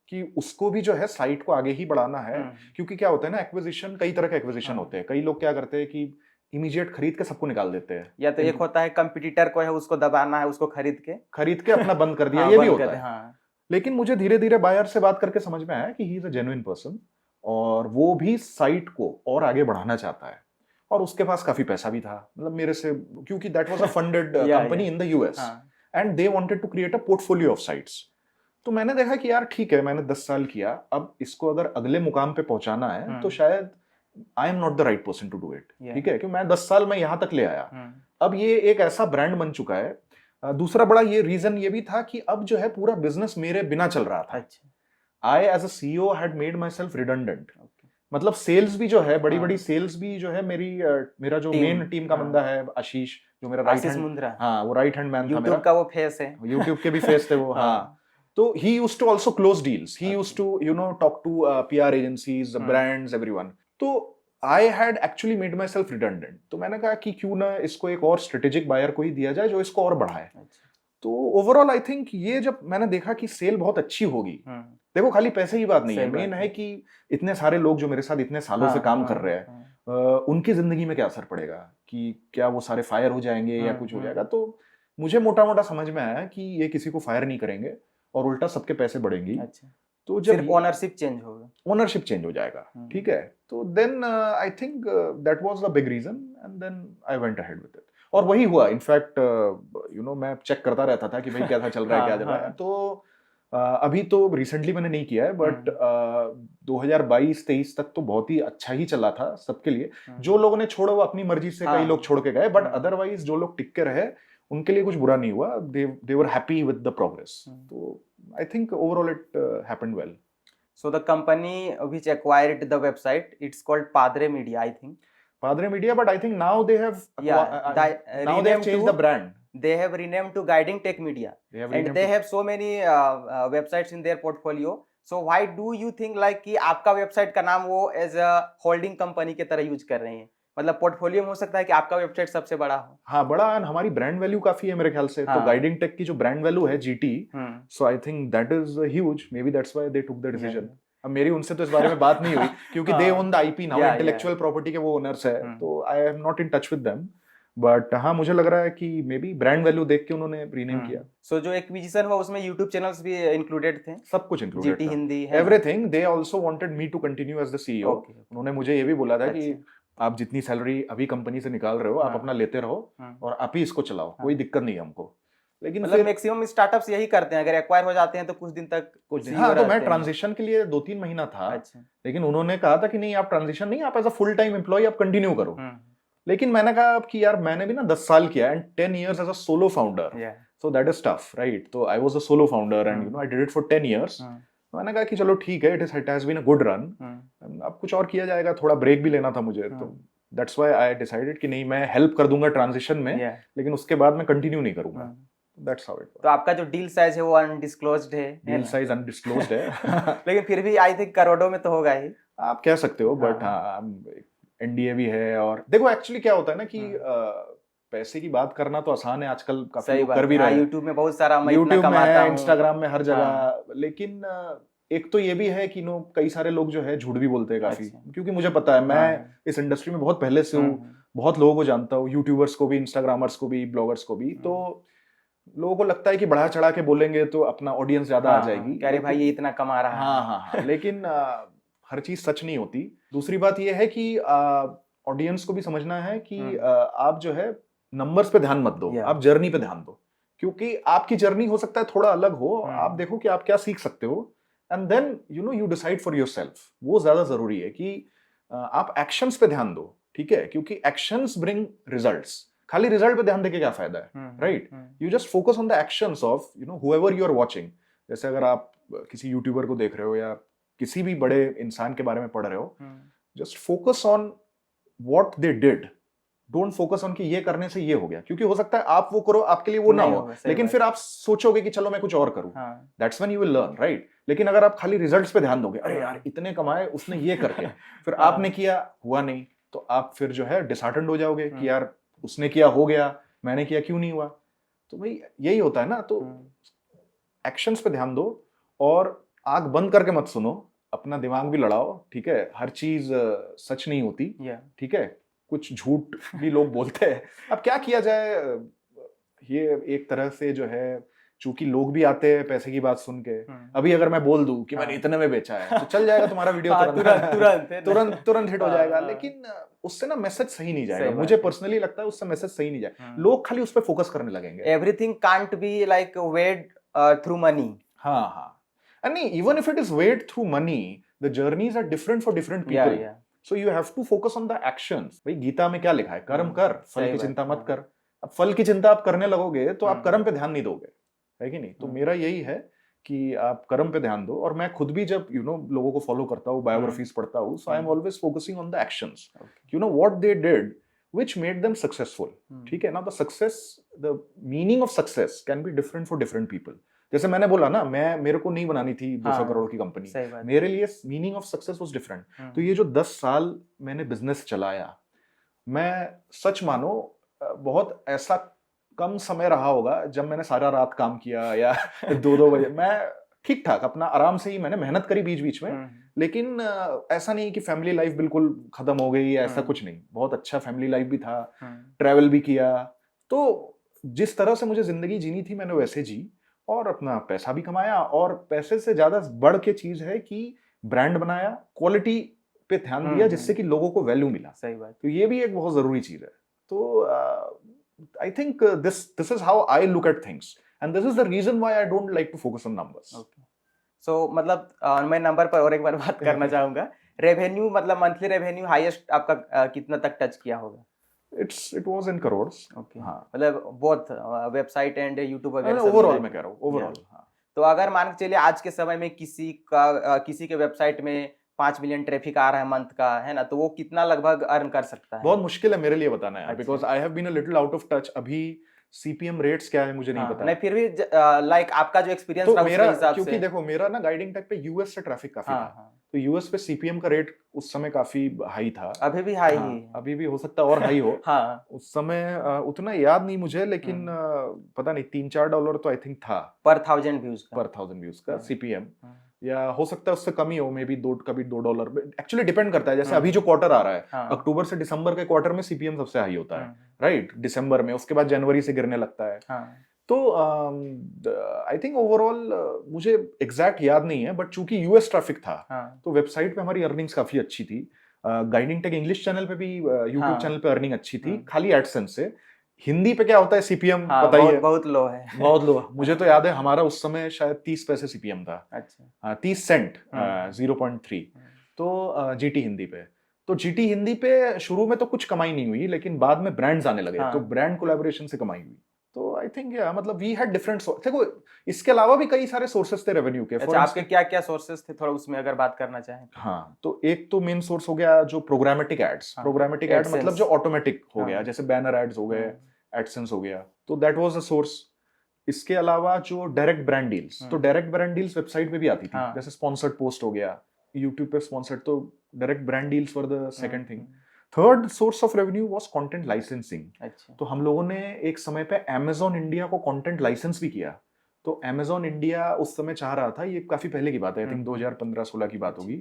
कि उसको भी जो है साइट को आगे ही बढ़ाना है। क्योंकि क्या होता है ना, एक्विजिशन, कई तरह के एक्विजिशन होते हैं। कई लोग क्या करते हैं कि इमीडिएट खरीद के सबको निकाल देते हैं,
या तो एक होता है कंपटीटर को है उसको दबाना है, उसको खरीद के
अपना बंद कर दिया। ये भी होता है। लेकिन मुझे धीरे धीरे बायर से बात करके समझ में आया कि he is a genuine person, और वो भी साइट को और आगे बढ़ाना चाहता है, और उसके पास काफी पैसा भी था। मतलब मेरे से, क्योंकि that was a funded company in the US, and they wanted to create a portfolio of sites. तो मैंने देखा कि यार ठीक है, मैंने 10 साल किया, अब इसको अगर अगले मुकाम पे पहुंचाना है तो शायद I am not the right person to do it. ठीक है, क्योंकि मैं 10 साल में यहां तक ले आया, अब ये एक ऐसा ब्रांड बन चुका है। दूसरा बड़ा ये रीजन ये भी था कि अब जो है पूरा बिजनेस मेरे बिना चल रहा था। I as a CEO had made myself redundant. मतलब सेल्स भी जो है, बड़ी बड़ी सेल्स भी जो है, मेरा जो मेन टीम का बंदा है आशीष, जो मेरा राइट हैंड, हाँ वो राइट हैंड मैन था मेरा,
का वो फेस है,
यूट्यूब के भी फेस थे वो। हाँ, तो he used to also close deals, he used to talk to PR agencies, brands, everyone. तो I had actually made myself redundant. तो मैंने कहा कि क्यों ना इसको एक और स्ट्रेटेजिक बायर को ही दिया जाए जो इसको और बढ़ाए। तो ओवरऑल आई थिंक ये जब मैंने देखा कि सेल बहुत अच्छी होगी, देखो खाली पैसे की बात नहीं है, मेन है कि इतने सारे लोग जो मेरे साथ इतने सालों से काम कर रहे हैं, उनकी जिंदगी में क्या असर पड़ेगा, कि क्या वो सारे फायर हो जाएंगे या कुछ हो जाएगा। तो मुझे मोटा मोटा समझ में आया कि ये किसी को फायर नहीं करेंगे और उल्टा सबके पैसे बढ़ेंगे। तो जब
ओनरशिप
चेंज हो जाएगा, ठीक है, तो then I think that was the big reason, and then I went ahead with it. और वही हुआ। इनफैक्ट मैं चेक करता रहता था कि भाई क्या चल रहा है, क्या चल रहा है। तो अभी तो रिसेंटली मैंने नहीं किया है, बट 2022-23 तक तो बहुत ही अच्छा ही चला था सबके लिए। जो लोगों ने छोड़ा वो अपनी मर्जी से, कई लोग छोड़ के गए, बट अदरवाइज जो लोग टिक के रहे उनके लिए कुछ बुरा नहीं हुआ। They were happy with the progress. तो I think overall it happened well.
So the company which acquired the website, it's called Padre Media, I think.
Padre Media, but I think now they have changed the brand.
They have renamed to Guiding Tech Media, and they have so many websites in their portfolio. So why do you think like कि आपका website का नाम वो as a holding company की तरह use कर रहे हैं? मतलब पोर्टफोलियो में हो सकता है कि आपका वेबसाइट सबसे बड़ा हो।
हाँ, बड़ा, हमारी ब्रांड वैल्यू काफी है मेरे ख्याल से। तो गाइडिंग टेक की जो ब्रांड वैल्यू है GT, so I think that is huge. May be that's why they took the decision. अब मेरी उनसे तो इस बारे में बात नहीं हुई क्योंकि they own the IP now, intellectual property के वो ओनर्स है, तो I am not in touch with them. But हाँ, मुझे लग रहा है कि मे बी ब्रांड वैल्यू देख के उन्होंने रीनेम किया।
सो जो एक्विजिशन हुआ उसमें यूट्यूब चैनल्स भी इंक्लूडेड थे?
सब कुछ included,
GT Hindi,
everything. They also wanted me to continue as the CEO. उन्होंने मुझे ये भी बोला था कि आप जितनी सैलरी अभी कंपनी से निकाल रहे हो, आप अपना लेते रहो और आप ही इसको चलाओ, कोई दिक्कत नहीं है हमको। लेकिन
मतलब मैक्सिमम स्टार्टअप्स यही करते हैं, अगर एक्वायर हो जाते हैं तो कुछ दिन तक
हाँ, तो मैं ट्रांजिशन के लिए 2-3 महीना था। लेकिन उन्होंने कहा था कि नहीं, आप ट्रांजिशन नहीं, आप as a full time employee आप कंटिन्यू करो। लेकिन मैंने कहा कि यार मैंने भी ना 10 साल किया and 10 years as a solo founder. So that is tough, right? तो I was a solo founder and I did it for 10 years. मैंने कहा कि चलो ठीक है, it has been a good run, अब कुछ और किया जाएगा, थोड़ा ब्रेक भी लेना था मुझे। तो दैट्स व्हाई आई डिसाइडेड कि नहीं, मैं हेल्प कर दूंगा ट्रांजिशन में, लेकिन उसके बाद मैं कंटिन्यू नहीं करूंगा। That's how it was.
तो आपका जो डील साइज है वो अनडिस्क्लोज्ड है
डील साइज अनडिस्क्लोज्ड है
लेकिन फिर भी आई थिंक करोड़ों में तो होगा ही।
आप कह सकते हो, बट हाँ एनडीए भी है। और देखो एक्चुअली क्या होता है ना कि पैसे की बात करना तो आसान है, आजकल काफी लोग कर भी रहे हैं।
यूट्यूब में बहुत सारा, मैं
यूट्यूब
इतना कमाता
में,
हूं,
इंस्टाग्राम में, हर जगह। लेकिन एक तो ये भी है कि कई सारे लोग जो है झूठ भी बोलते हैं काफी। क्योंकि मुझे पता है, मैं इस इंडस्ट्री में बहुत पहले से हूँ, बहुत लोगों को जानता हूँ, यूट्यूबर्स को भी, इंस्टाग्रामर्स को भी, ब्लॉगर्स को भी। तो लोगों को लगता है कि बढ़ा चढ़ा के बोलेंगे तो अपना ऑडियंस ज्यादा आ जाएगी,
अरे भाई ये इतना कमा रहा है।
हाँ लेकिन हर चीज सच नहीं होती। दूसरी बात ये है कि ऑडियंस को भी समझना है कि आप जो है नंबर्स पे ध्यान मत दो, आप जर्नी पे ध्यान दो। क्योंकि आपकी जर्नी हो सकता है थोड़ा अलग हो, आप देखो कि आप क्या सीख सकते हो, and then you decide for yourself. वो ज्यादा जरूरी है कि आप एक्शंस पे ध्यान दो, ठीक है? क्योंकि एक्शंस ब्रिंग रिजल्ट्स। खाली रिजल्ट पे ध्यान देके क्या फायदा है, right? You just focus on the actions of whoever you are watching। जैसे अगर आप किसी यूट्यूबर को देख रहे हो या किसी भी बड़े इंसान के बारे में पढ़ रहे हो, just focus on what they did, don't focus on कि ये करने से ये हो गया। क्योंकि हो सकता है आप वो करो, आपके लिए वो ना हो, लेकिन फिर आप सोचोगे कि चलो मैं कुछ और करूं। That's when you will learn, right? लेकिन अगर आप खाली रिजल्ट्स पे ध्यान दोगे, अरे यार इतने कमाए उसने ये करके, फिर आपने किया हुआ नहीं, तो आप फिर जो है डिसहार्टेंड हो जाओगे कि यार उसने किया हो गया, मैंने किया क्यों नहीं हुआ। तो भाई यही होता है ना। तो एक्शंस पे ध्यान दो और आंख बंद करके मत सुनो, अपना दिमाग भी लड़ाओ, ठीक है? हर चीज सच नहीं होती, ठीक है? कुछ झूठ भी लोग बोलते हैं। अब क्या किया जाए, ये एक तरह से जो है, चूंकि लोग भी आते हैं पैसे की बात सुन के। अभी अगर मैं बोल दूं कि मैंने इतने में बेचा है, तो चल जाएगा तुम्हारा वीडियो, तुरंत हिट हो जाएगा। लेकिन उससे ना मैसेज सही नहीं जाएगा। मुझे पर्सनली लगता है उससे मैसेज सही नहीं जाएगा। लोग खाली उस पर फोकस करने लगेंगे।
Everything can't be like weighed through money.
हाँ नहीं, even if it is weighed through money, the journeys are different for different people. So you have to focus on the actions. भाई गीता में क्या लिखा है? कर्म कर, फल की चिंता मत कर। अब फल की चिंता आप करने लगोगे तो आप कर्म पे ध्यान नहीं दोगे, है कि नहीं? तो मेरा यही है कि आप कर्म पे ध्यान दो। और मैं खुद भी जब लोगों को फॉलो करता हूँ, बायोग्राफीज पढ़ता हूँ, so I am always focusing on the actions, what they did which made them successful। ठीक है ना? the success, the meaning of success can be different for different people। जैसे मैंने बोला ना, मेरे को नहीं बनानी थी 200 करोड़ की कंपनी, मेरे लिए meaning of success was different. तो ये जो 10 साल मैंने बिजनेस चलाया, मैं सच मानो बहुत ऐसा कम समय रहा होगा जब मैंने सारा रात काम किया या 2-2 बजे। मैं ठीक ठाक अपना आराम से ही मैंने मेहनत करी बीच बीच में, लेकिन ऐसा नहीं कि फैमिली लाइफ बिल्कुल खत्म हो गई, ऐसा कुछ नहीं। बहुत अच्छा फैमिली लाइफ भी था, ट्रैवल भी किया। तो जिस तरह से मुझे जिंदगी जीनी थी मैंने वैसे जी, और अपना पैसा भी कमाया। और पैसे से ज्यादा बढ़ के चीज है कि ब्रांड बनाया, क्वालिटी पे ध्यान दिया, जिससे कि लोगों को वैल्यू मिला।
सही बात।
तो ये भी एक बहुत जरूरी चीज है। तो I think this is how I look at things, and this is the reason why I don't like to focus on numbers.
So मतलब मैं नंबर पर और एक बार बात करना चाहूंगा। रेवेन्यू, मतलब मंथली रेवेन्यू हाईएस्ट आपका कितना तक टच किया होगा?
It was in crores।
Okay।
हाँ,
मतलब बोथ वेबसाइट एंड यूट्यूब वगैरह
ओवरऑल मैं कह रहा हूँ, ओवरऑल। हाँ।
तो अगर मान के चलिए आज के समय में किसी के वेबसाइट में 5 मिलियन ट्रैफिक आ रहा है मंथ का, है ना, तो वो कितना लगभग अर्न कर सकता है?
बहुत मुश्किल है मेरे लिए बताना है, because I have been a little out of touch. अभी सीपीएम रेट्स क्या है मुझे नहीं पता।
नहीं, फिर भी लाइक आपका जो एक्सपीरियंस
रहा मेरा, क्योंकि देखो मेरा ना गाइडिंग टेक पे यूएस से ट्रैफिक काफी था। तो यूएस पे सीपीएम का रेट उस समय काफी हाई था।
अभी भी हाई ही है।
अभी भी हो सकता है और हाई हो। उस समय उतना याद नहीं मुझे, लेकिन पता नहीं $3-4 तो आई थिंक था
पर 1000 व्यूज का
सीपीएम। या हो सकता है उससे कम ही हो, मे बी कभी $2। एक्चुअली डिपेंड करता है। जैसे अभी जो क्वार्टर आ रहा है, अक्टूबर से दिसंबर के क्वार्टर में सीपीएम सबसे हाई होता है, राइट? दिसंबर में, उसके बाद जनवरी से गिरने लगता है। तो आई थिंक ओवरऑल मुझे एग्जैक्ट याद नहीं है, बट चूंकि यूएस ट्रैफिक था, तो वेबसाइट पे हमारी अर्निंग्स काफी अच्छी थी। गाइडिंग टेक इंग्लिश चैनल पे भी, यूट्यूब चैनल पे अर्निंग अच्छी थी, खाली एडसेंस से। हिंदी पे क्या होता है सीपीएम पता ही है,
बहुत लो है,
बहुत लो। मुझे तो याद है हमारा उस समय शायद 30 पैसे सीपीएम था।
अच्छा।
30 सेंट, 0.3। तो जीटी हिंदी पे, तो जीटी हिंदी पे शुरू में तो कुछ कमाई नहीं हुई, लेकिन बाद में ब्रांड्स आने लगे, तो ब्रांड कोलैबोरेशन से कमाई हुई। तो आई थिंक मतलब वी हैड डिफरेंट, देखो इसके अलावा भी कई सारे सोर्सेस थे रेवेन्यू के।
अच्छा, आपके क्या क्या सोर्सेस थे, थोड़ा उसमें अगर बात करना चाहें?
हाँ, तो एक तो मेन सोर्स हो गया जो प्रोग्रामेटिक एड्स।
हाँ,
प्रोग्रामेटिक एड मतलब जो ऑटोमेटिक हो गया,
हाँ।
जैसे बैनर एड्स हो गए, एडसेंस हो गया, तो दैट वाज अ सोर्स। इसके अलावा जो डायरेक्ट ब्रांड डील्स, तो डायरेक्ट ब्रांड डील्स वेबसाइट पे भी आती थी,
हाँ।
जैसे स्पॉन्सर्ड पोस्ट हो गया यूट्यूब पे स्पॉन्सर्ड, तो direct brand deals were the second thing. Third source of revenue was content licensing.
अच्छा।
तो हम लोगों ने एक समय पे Amazon इंडिया को कंटेंट लाइसेंस भी किया। तो Amazon इंडिया उस समय चाह रहा था, ये काफी पहले की बात है, आई थिंक 2015-16 की बात होगी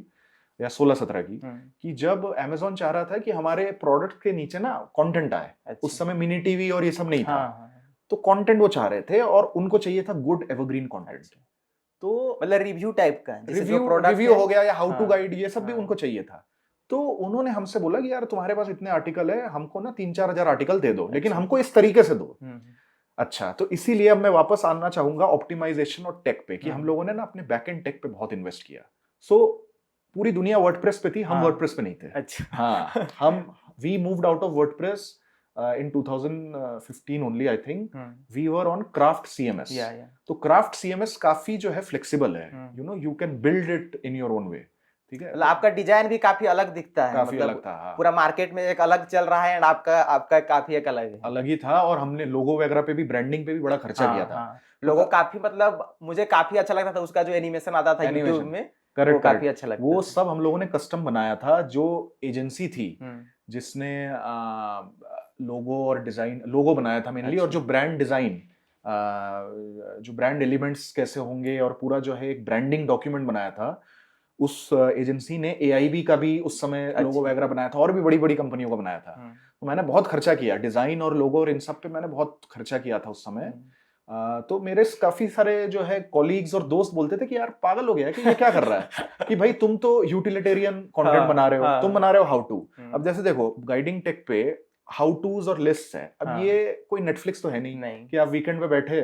या 16-17 की, कि जब Amazon चाह रहा था कि हमारे प्रोडक्ट के नीचे ना कंटेंट आए। उस समय मिनी टीवी और ये सब नहीं था, तो कंटेंट वो चाह रहे थे और उनको चाहिए था गुड एवरग्रीन कंटेंट। तो
मतलब रिव्यू टाइप का,
रिव्यू हो गया या हाउ टू गाइड, ये सब भी उनको चाहिए था। तो उन्होंने हमसे बोला कि यार तुम्हारे पास इतने आर्टिकल है, हमको ना 3-4 हजार आर्टिकल दे दो, लेकिन हमको इस तरीके से दो। अच्छा, तो इसीलिए अब मैं वापस आना चाहूंगा ऑप्टिमाइजेशन और टेक पे, कि हम लोगों ने ना अपने बैकएंड टेक पे बहुत इन्वेस्ट किया। सो पूरी दुनिया वर्डप्रेस पे थी, हम वर्डप्रेस पे नहीं थे।
अच्छा।
हाँ, हम we moved out of WordPress in 2015 only, I think. We were on Craft CMS. तो Craft CMS काफी जो है फ्लेक्सिबल है, you know, you can build it in your own way. ठीक है,
मतलब आपका डिजाइन भी काफी अलग दिखता है,
काफी
मतलब
अलग था। हाँ।
पूरा मार्केट में एक अलग चल रहा है, एंड आपका काफी एक अलग है।
अलग ही था, और हमने लोगो वगैरह पे भी, ब्रांडिंग पे भी बड़ा खर्चा किया था।
लोगो काफी, मतलब मुझे काफी अच्छा लगता था, उसका जो एनिमेशन आता था यूट्यूब में, वो काफी अच्छा लगता था।
वो सब हम लोगों ने कस्टम बनाया था। जो एजेंसी थी जिसने लोगो और डिजाइन, लोगो बनाया था मेनली, और जो ब्रांड डिजाइन, जो ब्रांड एलिमेंट्स कैसे होंगे और पूरा जो है एक ब्रांडिंग डॉक्यूमेंट बनाया था, उस एजेंसी ने AIB का भी उस समय लोगो वगैरह बनाया था, और भी बड़ी बड़ी कंपनियों का बनाया था। तो मैंने बहुत खर्चा किया डिजाइन और लोगो और इन सब पे, मैंने बहुत खर्चा किया था उस समय। तो मेरे काफी सारे जो है कॉलीग्स और दोस्त बोलते थे कि यार पागल हो गया है कि ये क्या कर रहा है कि भाई तुम तो यूटिलिटेरियन कंटेंट बना रहे हो, तुम बना रहे हो हाउ टू। अब जैसे देखो गाइडिंग टेक पे हाउ टूज और लिस्ट है। अब ये कोई नेटफ्लिक्स तो है नहीं कि आप वीकेंड पे बैठे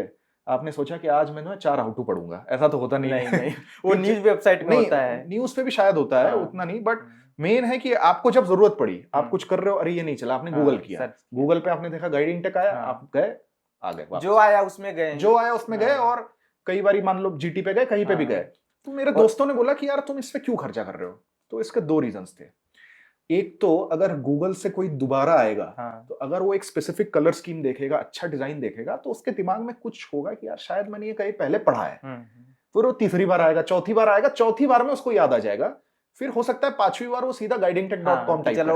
आपने सोचा कि आज मैं 4 हाउ टू पढ़ूंगा, ऐसा तो होता नहीं।
वो न्यूज वेबसाइट में होता है,
न्यूज पे भी शायद होता है, उतना नहीं, बट मेन है कि आपको जब जरूरत पड़ी, आप कुछ कर रहे हो, अरे ये नहीं चला, आपने गूगल किया, गूगल पे आपने देखा गाइडिंग टेक आया, आप गए, आ गए,
जो आया उसमें गए,
और कई बार मान लो जीटी पे गए, कहीं पे भी गए। तो मेरे दोस्तों ने बोला कि यार तुम इस पे क्यों खर्चा कर रहे हो। तो इसके 2 रीजंस थे। एक तो अगर गूगल से कोई दोबारा आएगा, तो अगर वो एक स्पेसिफिक कलर स्कीम देखेगा, अच्छा डिजाइन देखेगा, तो उसके दिमाग में कुछ होगा कि यार शायद मैंने ये कहीं पहले पढ़ा है। फिर वो तीसरी बार आएगा, चौथी बार आएगा, चौथी बार में उसको याद आ जाएगा, फिर हो सकता है 5वीं बार वो सीधा guidingtech.com टाइप
चलो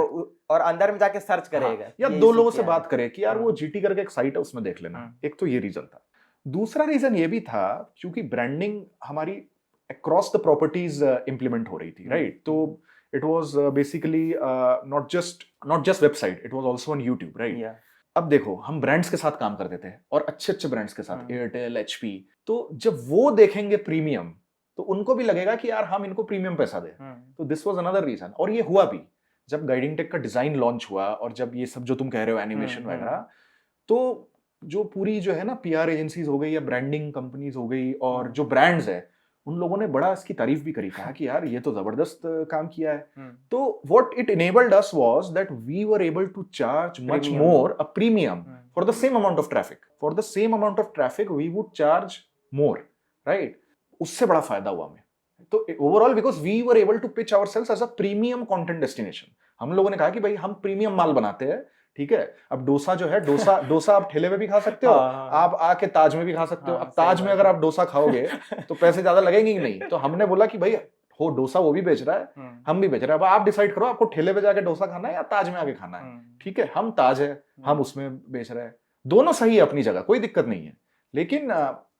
और अंदर में जाके सर्च करेगा,
या 2 लोगों से बात करे कि यार वो जीटी करके एक साइट है, उसमें देख लेना। एक तो ये रीजन था। दूसरा रीजन ये भी था क्योंकि ब्रांडिंग हमारी अक्रॉस द प्रॉपर्टीज इंप्लीमेंट हो रही थी, राइट। तो it was basically not just website, it was also on YouTube, right? अब देखो हम ब्रांड्स के साथ काम करते थे, और अच्छे अच्छे ब्रांड्स के साथ, एयरटेल, HP। तो जब वो देखेंगे प्रीमियम, तो उनको भी लगेगा कि यार हम इनको प्रीमियम पैसा दें। तो दिस वाज अनदर रीजन। और ये हुआ भी, जब गाइडिंग टेक का डिजाइन लॉन्च हुआ, और जब ये सब जो तुम कह रहे हो एनिमेशन वगैरह, तो जो पूरी जो है ना PR एजेंसीज हो गई या ब्रांडिंग कंपनीज हो गई, और जो ब्रांड्स है, उन लोगों ने बड़ा इसकी तारीफ भी करी, कहा कि यार ये तो जबरदस्त काम किया है। तो what it enabled us was that we were able to charge much more a premium for the same amount of traffic. For the same amount of traffic we would charge more, right? उससे बड़ा फायदा हुआ हमें। तो overall because we were able to pitch ourselves as a premium content destination, हम लोगों ने कहा कि भाई हम प्रीमियम माल बनाते हैं, ठीक है। अब डोसा जो है, डोसा आप ठेले में भी खा सकते हो, आप आके ताज में भी खा सकते हो। अब ताज में अगर आप डोसा खाओगे तो पैसे ज्यादा लगेंगे ही नहीं। तो हमने बोला कि भाई हो डोसा वो भी बेच रहा है, हम भी बेच रहे हैं, अब आप डिसाइड करो आपको ठेले पे जाके डोसा खाना है या ताज में आके खाना है, ठीक है। हम ताज है, हम उसमें बेच रहे हैं, दोनों सही है अपनी जगह, कोई दिक्कत नहीं है। लेकिन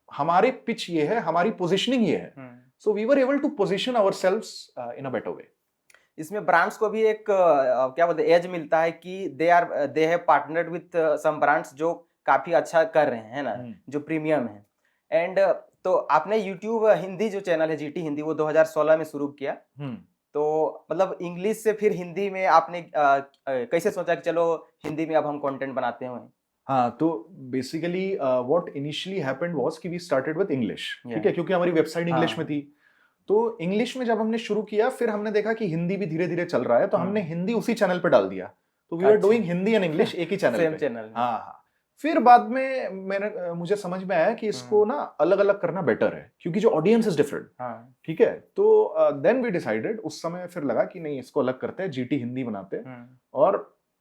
हमारे पिच ये है, हमारी पोजिशनिंग ये है। So we were able to position ourselves in a better way.
इसमें ब्रांड्स को भी एक क्या बोलते हैं एज मिलता है कि they have partnered with some brands जो काफी अच्छा कर रहे हैं ना, जो प्रीमियम है। एंड तो आपने YouTube हिंदी जो चैनल है GT हिंदी, वो 2016 में शुरू किया। तो मतलब इंग्लिश से फिर हिंदी में आपने कैसे सोचा कि चलो हिंदी में अब हम कंटेंट बनाते हैं?
हाँ, तो basically what initially happened was कि वी स्टार्टेड विद इंग्लिश, ठीक है, क्योंकि हमारी वेबसाइट इंग्लिश में थी। तो इंग्लिश में जब हमने शुरू किया, फिर हमने देखा कि हिंदी भी धीरे धीरे चल रहा है, तो हमने हिंदी उसी चैनल पे डाल दिया। तो we are doing Hindi and English एक ही चैनल पे।
चैनल।
हाँ। फिर बाद में मुझे समझ में आया कि इसको ना अलग अलग करना बेटर है, क्योंकि जो ऑडियंस इज डिफरेंट। ठीक है, तो देन वी डिसाइडेड, उस समय फिर लगा कि नहीं, इसको अलग करते हैं, जीटी हिंदी बनाते और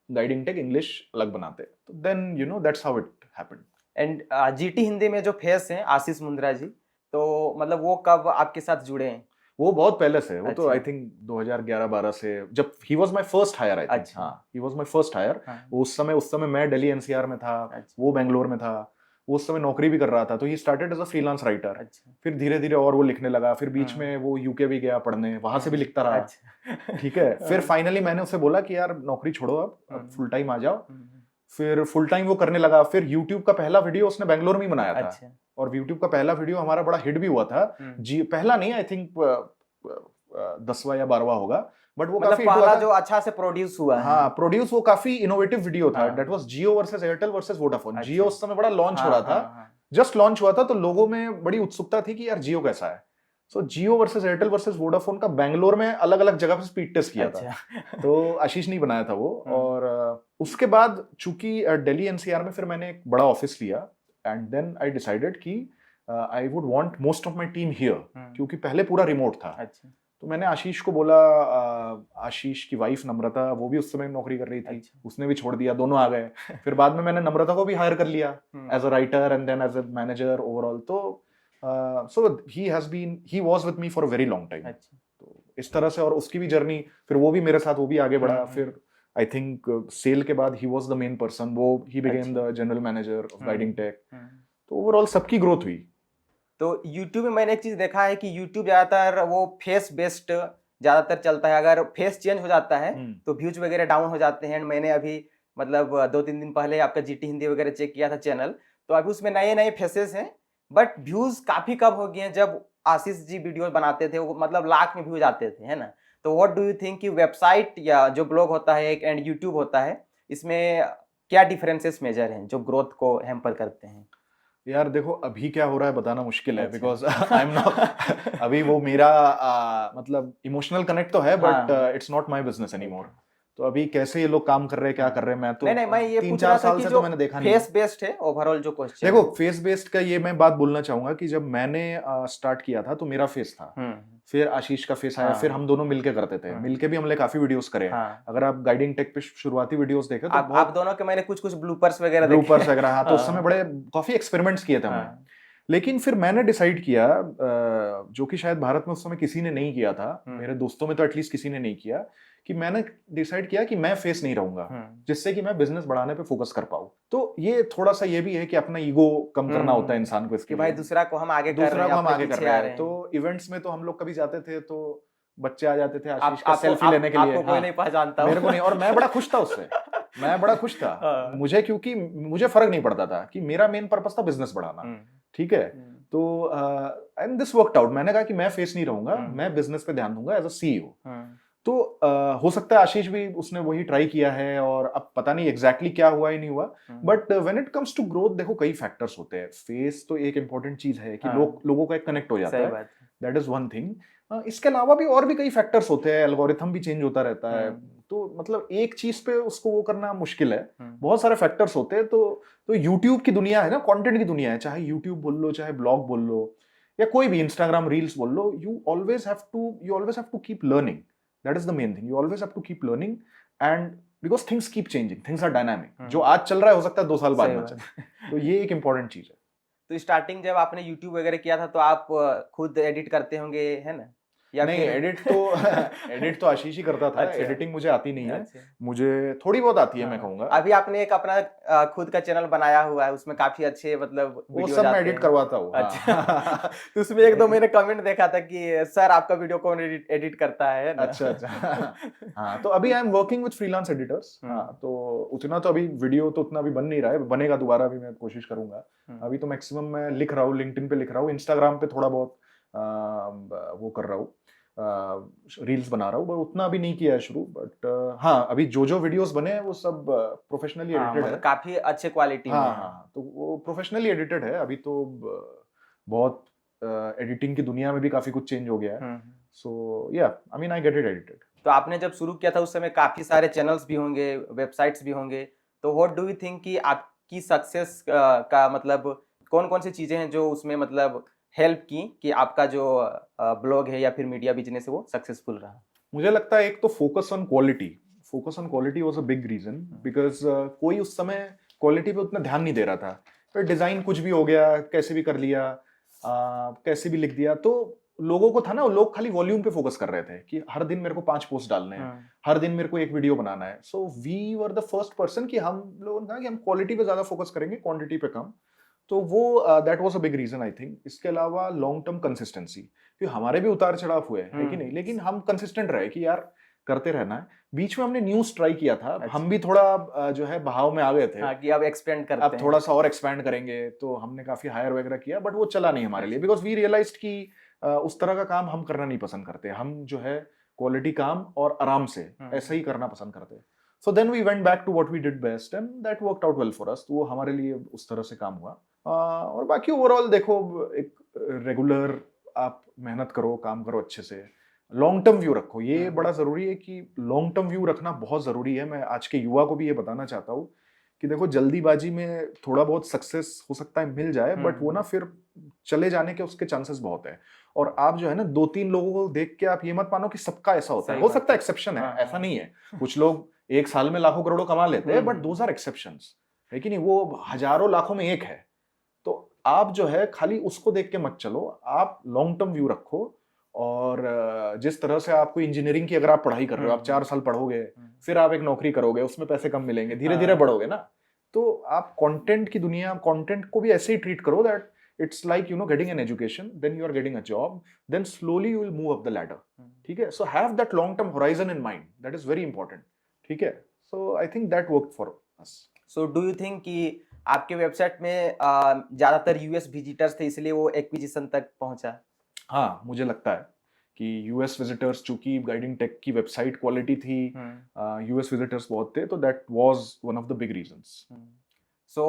गाइडिंग टेक इंग्लिश अलग बनाते। तो then you know that's how it happened.
And GT Hindi में जो फेस हैं आशीष मुंद्रा जी, तो मतलब वो कब आपके साथ जुड़े हैं?
वो बहुत पहले से, वो तो
अच्छा।
आई थिंक 2011-12 से, जब he was my first hire I think.
अच्छा।
हाँ, he was my first hire. उस समय मैं दिल्ली एनसीआर में था,
अच्छा।
वो बेंगलोर में था, वो उस समय नौकरी भी कर रहा था। तो he started as a freelance writer.
अच्छा।
फिर धीरे धीरे और वो लिखने लगा, फिर बीच में वो यूके भी गया पढ़ने, वहां से भी लिखता रहा।
अच्छा।
ठीक है, फिर फाइनली मैंने उसे बोला कि यार नौकरी छोड़ो, अब फुल टाइम आ जाओ। फिर फुल टाइम वो करने लगा। फिर यूट्यूब का पहला वीडियो उसने बेंगलोर में ही बनाया था।
अच्छा।
और यूट्यूब का पहला वीडियो हमारा बड़ा हिट भी हुआ था। जी, पहला नहीं, आई थिंक 10वां या 12वां होगा, बट वो
मतलब
काफी हिट हुआ
पहला
था।
जो अच्छा से प्रोड्यूस हुआ है।
हाँ, प्रोड्यूस वो काफी इनोवेटिव वीडियो था।
हाँ।
That was Jio versus Airtel versus Vodafone.
अच्छा।
जियो उस समय बड़ा लॉन्च हो रहा था,
हाँ।
जस्ट लॉन्च हुआ था, तो लोगों में बड़ी उत्सुकता थी कि यार जियो कैसा है। सो जियो वर्सेस एयरटेल वर्सेस वोडाफोन का बेंगलोर में अलग अलग जगह पे स्पीड टेस्ट किया था। तो आशीष नहीं बनाया था वो। और उसके बाद चूंकि दिल्ली एनसीआर में फिर मैंने एक बड़ा ऑफिस लिया, एंड देन आई डिसाइडेड कि I would want most of my team here, क्योंकि पहले पूरा रिमोट था।
अच्छा।
तो मैंने आशीष को बोला, आशीष की वाइफ नम्रता, वो भी उस समय नौकरी कर रही थी।
अच्छा।
उसने भी छोड़ दिया, दोनों आ गए। फिर बाद में मैंने नम्रता को भी हायर कर लिया as a writer and then as a manager overall. तो so he was with me for a very long time. तो इस तरह से, और उसकी भी जर्नी, फिर वो भी मेरे साथ, वो भी आगे बढ़ा। फिर आई थिंक सेल के बाद he was the main person, वो ही became the general manager of guiding tech. तो ओवरऑल सबकी ग्रोथ हुई।
तो YouTube में मैंने एक चीज देखा है कि YouTube ज्यादातर वो फेस बेस्ड ज्यादातर चलता है। अगर फेस चेंज हो जाता है तो व्यूज वगैरह डाउन हो जाते हैं। मैंने अभी मतलब 2-3 दिन पहले आपका जीटी हिंदी वगैरह चेक किया था चैनल, तो अभी उसमें नए नए फेसेस हैं, बट व्यूज काफी कम हो गए हैं। जब आशीष जी वीडियो बनाते थे वो मतलब लाख में व्यूज आते थे, है ना? तो व्हाट डू यू थिंक कि वेबसाइट या जो ब्लॉग होता है एक एंड यूट्यूब होता है, इसमें क्या डिफरेंसेस मेजर हैं जो ग्रोथ को हैम्पर करते हैं?
यार देखो, अभी क्या हो रहा है बताना मुश्किल है,
अच्छा।
बिकॉज आई एम नॉट अभी वो मेरा मतलब इमोशनल कनेक्ट तो है, but it's not my business anymore. तो अभी कैसे ये लोग काम कर रहे हैं, क्या कर रहे हैं, मैं तो
नहीं, मैं ये पूछ
3-4
रहा था
साल
कि
से
जो
तो मैंने देखा नहीं।
फेस बेस्ड है ओवरऑल जो क्वेश्चन।
देखो, फेस बेस्ड का ये मैं बात बोलना चाहूंगा कि जब मैंने स्टार्ट किया था तो मेरा फेस था, फिर आशीष का फेस आया, फिर हम दोनों मिलके करते थे। मिलके भी हमने काफी वीडियोस करे हैं। अगर आप गाइडिंग टेक पे शुरुआती वीडियोस देखे तो
आप दोनों के मैंने कुछ ब्लूपर्स वगैरह देखे।
ब्लूपर्स वगैरह, हाँ, तो उस समय बड़े काफी एक्सपेरिमेंट्स किए थे हमने। लेकिन फिर मैंने डिसाइड किया, जो कि शायद भारत में उस समय किसी ने नहीं किया था, मेरे दोस्तों में तो एटलीस्ट किसी ने नहीं किया, कि मैंने डिसाइड किया कि मैं फेस नहीं रहूंगा, जिससे कि मैं बिजनेस बढ़ाने पे फोकस कर पाऊं। तो ये थोड़ा सा ये भी है कि अपना ईगो कम करना होता है इंसान को, इसके
कि भाई दूसरा को हम आगे कर रहे हैं।
तो इवेंट्स में तो हम लोग कभी जाते थे तो बच्चे आ जाते थे आशीष का सेल्फी लेने के लिए।
आपको कोई नहीं पहचानता,
मेरे को नहीं, और मैं बड़ा खुश था उससे। मैं बड़ा खुश था मुझे, क्योंकि मुझे फर्क नहीं पड़ता था कि मेरा मेन पर्पस था बिजनेस बढ़ाना। ठीक है, तो एंड दिस वर्कड आउट। मैंने कहा कि मैं फेस नहीं रहूंगा, मैं बिजनेस पे ध्यान दूंगा एज अ सीईओ। तो हो सकता है आशीष भी उसने वही ट्राई किया है, और अब पता नहीं एग्जैक्टली क्या हुआ ही नहीं हुआ। But when it comes to growth, देखो कई फैक्टर्स होते हैं। फेस तो एक इंपॉर्टेंट चीज है कि लोगों का एक कनेक्ट हो जाता है, दैट इज वन थिंग। इसके अलावा भी और भी कई फैक्टर्स होते हैं, एल्गोरिथम भी चेंज होता रहता है। तो मतलब एक चीज पे उसको वो करना मुश्किल है, बहुत सारे फैक्टर्स होते हैं। तो यूट्यूब की दुनिया है ना, कंटेंट की दुनिया है, चाहे यूट्यूब बोल लो, चाहे ब्लॉग बोल लो, या कोई भी इंस्टाग्राम रील्स बोल लो, you always have to keep learning. That is the main thing. You always have to keep learning, and because things keep changing, things are dynamic. जो आज चल रहा है हो सकता है 2 साल बाद ना चले। तो ये एक important चीज है।
तो स्टार्टिंग जब आपने YouTube वगैरह किया था तो आप खुद एडिट करते होंगे, है ना? या
नहीं, एडिट तो आशीष ही करता था।
अच्छा।
एडिटिंग मुझे आती नहीं है। मुझे थोड़ी बहुत आती है, मैं कहूंगा।
अभी आपने एक अपना खुद का चैनल बनाया हुआ है, उसमें काफी अच्छे मतलब
वो सब मैं एडिट करवाता हूँ।
अच्छा। तो उसमें 1-2 मैंने कमेंट देखा था कि सर आपका वीडियो कौन एडिट करता है ना?
अच्छा। हाँ, तो अभी I am working with freelance editors. हाँ, तो उतना तो अभी वीडियो तो उतना भी बन नहीं रहा है, बनेगा दोबारा भी, मैं कोशिश करूंगा। अभी तो मैक्सिमम मैं लिख रहा हूँ, लिंक्डइन पे लिख रहा हूँ, इंस्टाग्राम पे थोड़ा बहुत वो कर रहा हूँ, रील्स बना रहा हूँ, बट उतना भी नहीं किया है शुरू। बट हाँ, अभी जो वीडियोस बने हैं वो सब प्रोफेशनली एडिटेड है,
काफी अच्छे क्वालिटी में।
हाँ, तो वो प्रोफेशनली एडिटेड है। अभी तो बहुत एडिटिंग की दुनिया में भी काफी कुछ चेंज हो गया है। सो या, I mean, I get it edited.
तो आपने जब शुरू किया था उस समय काफी सारे चैनल्स भी होंगे, वेबसाइट्स भी होंगे, तो व्हाट डू यू थिंक कि आप की सक्सेस का मतलब कौन कौन सी चीजें हैं जो उसमें मतलब हेल्प की कि आपका जो ब्लॉग है या फिर मीडिया बिजनेस है वो सक्सेसफुल रहा?
मुझे लगता है एक तो focus on quality was a big reason, because कोई उस समय क्वालिटी पे उतना ध्यान नहीं दे रहा था। फिर डिजाइन कुछ भी हो गया, कैसे भी कर लिया, कैसे भी लिख दिया, तो लोगों को था ना, लोग खाली वॉल्यूम पे फोकस कर रहे थे कि हर दिन मेरे को 5 पोस्ट डालने हैं, हर दिन मेरे को एक वीडियो बनाना है। So we were the first person कि हम लोगों ने कहा कि हम क्वालिटी पे ज्यादा फोकस करेंगे, क्वांटिटी पे कम। तो वो that was a big reason I think. इसके अलावा लॉन्ग टर्म कंसिस्टेंसी, क्योंकि हमारे भी उतार चढ़ाव हुए है कि नहीं, लेकिन हम कंसिस्टेंट रहे कि यार करते रहना है। बीच में हमने न्यूज़ ट्राई किया था,
अच्छा।
हम भी थोड़ा जो है बहाव में आ गए थे।
हाँ, कि अब एक्सपेंड करते
अब
हैं।
थोड़ा सा और एक्सपैंड करेंगे, तो हमने काफी हायर वगैरह किया, बट वो चला नहीं हमारे लिए, बिकॉज वी रियलाइज्ड कि उस तरह का काम हम करना नहीं पसंद करते। हम जो है क्वालिटी काम और आराम से ऐसा ही करना पसंद करते हैं। So then we went back to what we did best and that worked out well for us. तो वो हमारे लिए उस तरह से काम हुआ। और बाकी ओवरऑल देखो, एक रेगुलर आप मेहनत करो, काम करो अच्छे से, लॉन्ग टर्म व्यू रखो। ये बड़ा जरूरी है कि लॉन्ग टर्म व्यू रखना बहुत जरूरी है। मैं आज के युवा को भी ये बताना चाहता हूँ कि देखो, जल्दीबाजी में थोड़ा बहुत सक्सेस हो सकता है मिल जाए, बट वो ना फिर चले जाने के उसके चांसेस बहुत है। और आप जो है ना, 2-3 लोगों को देख के आप ये मत मानो कि सबका ऐसा होता है। हो सकता है एक्सेप्शन है, ऐसा नहीं है। कुछ लोग एक साल में लाखों करोड़ों कमा लेते हैं, बट दोज आर एक्सेप्शंस, है कि नहीं? वो हजारों लाखों में एक है। तो आप जो है खाली उसको देख के मत चलो, आप लॉन्ग टर्म व्यू रखो। और जिस तरह से आपको इंजीनियरिंग की अगर आप पढ़ाई कर रहे हो, आप 4 साल पढ़ोगे, फिर आप एक नौकरी करोगे, उसमें पैसे कम मिलेंगे, धीरे धीरे बढ़ोगे ना। तो आप कंटेंट की दुनिया, कंटेंट को भी ऐसे ही ट्रीट करो that it's like getting an education, then you are getting a job, then slowly you will move up the ladder. ठीक है? So have that long term horizon in mind, that is very important. ठीक है? So I think that worked for us.
So do you think कि आपके website में ज्यादातर US visitors थे इसलिए वो एक्विजिशन तक पहुंचा?
हाँ, मुझे लगता है कि यूएस विजिटर्स, चूंकि गाइडिंग टेक की वेबसाइट क्वालिटी थी, यूएस विजिटर्स बहुत थे, तो that was one of the big reasons.
So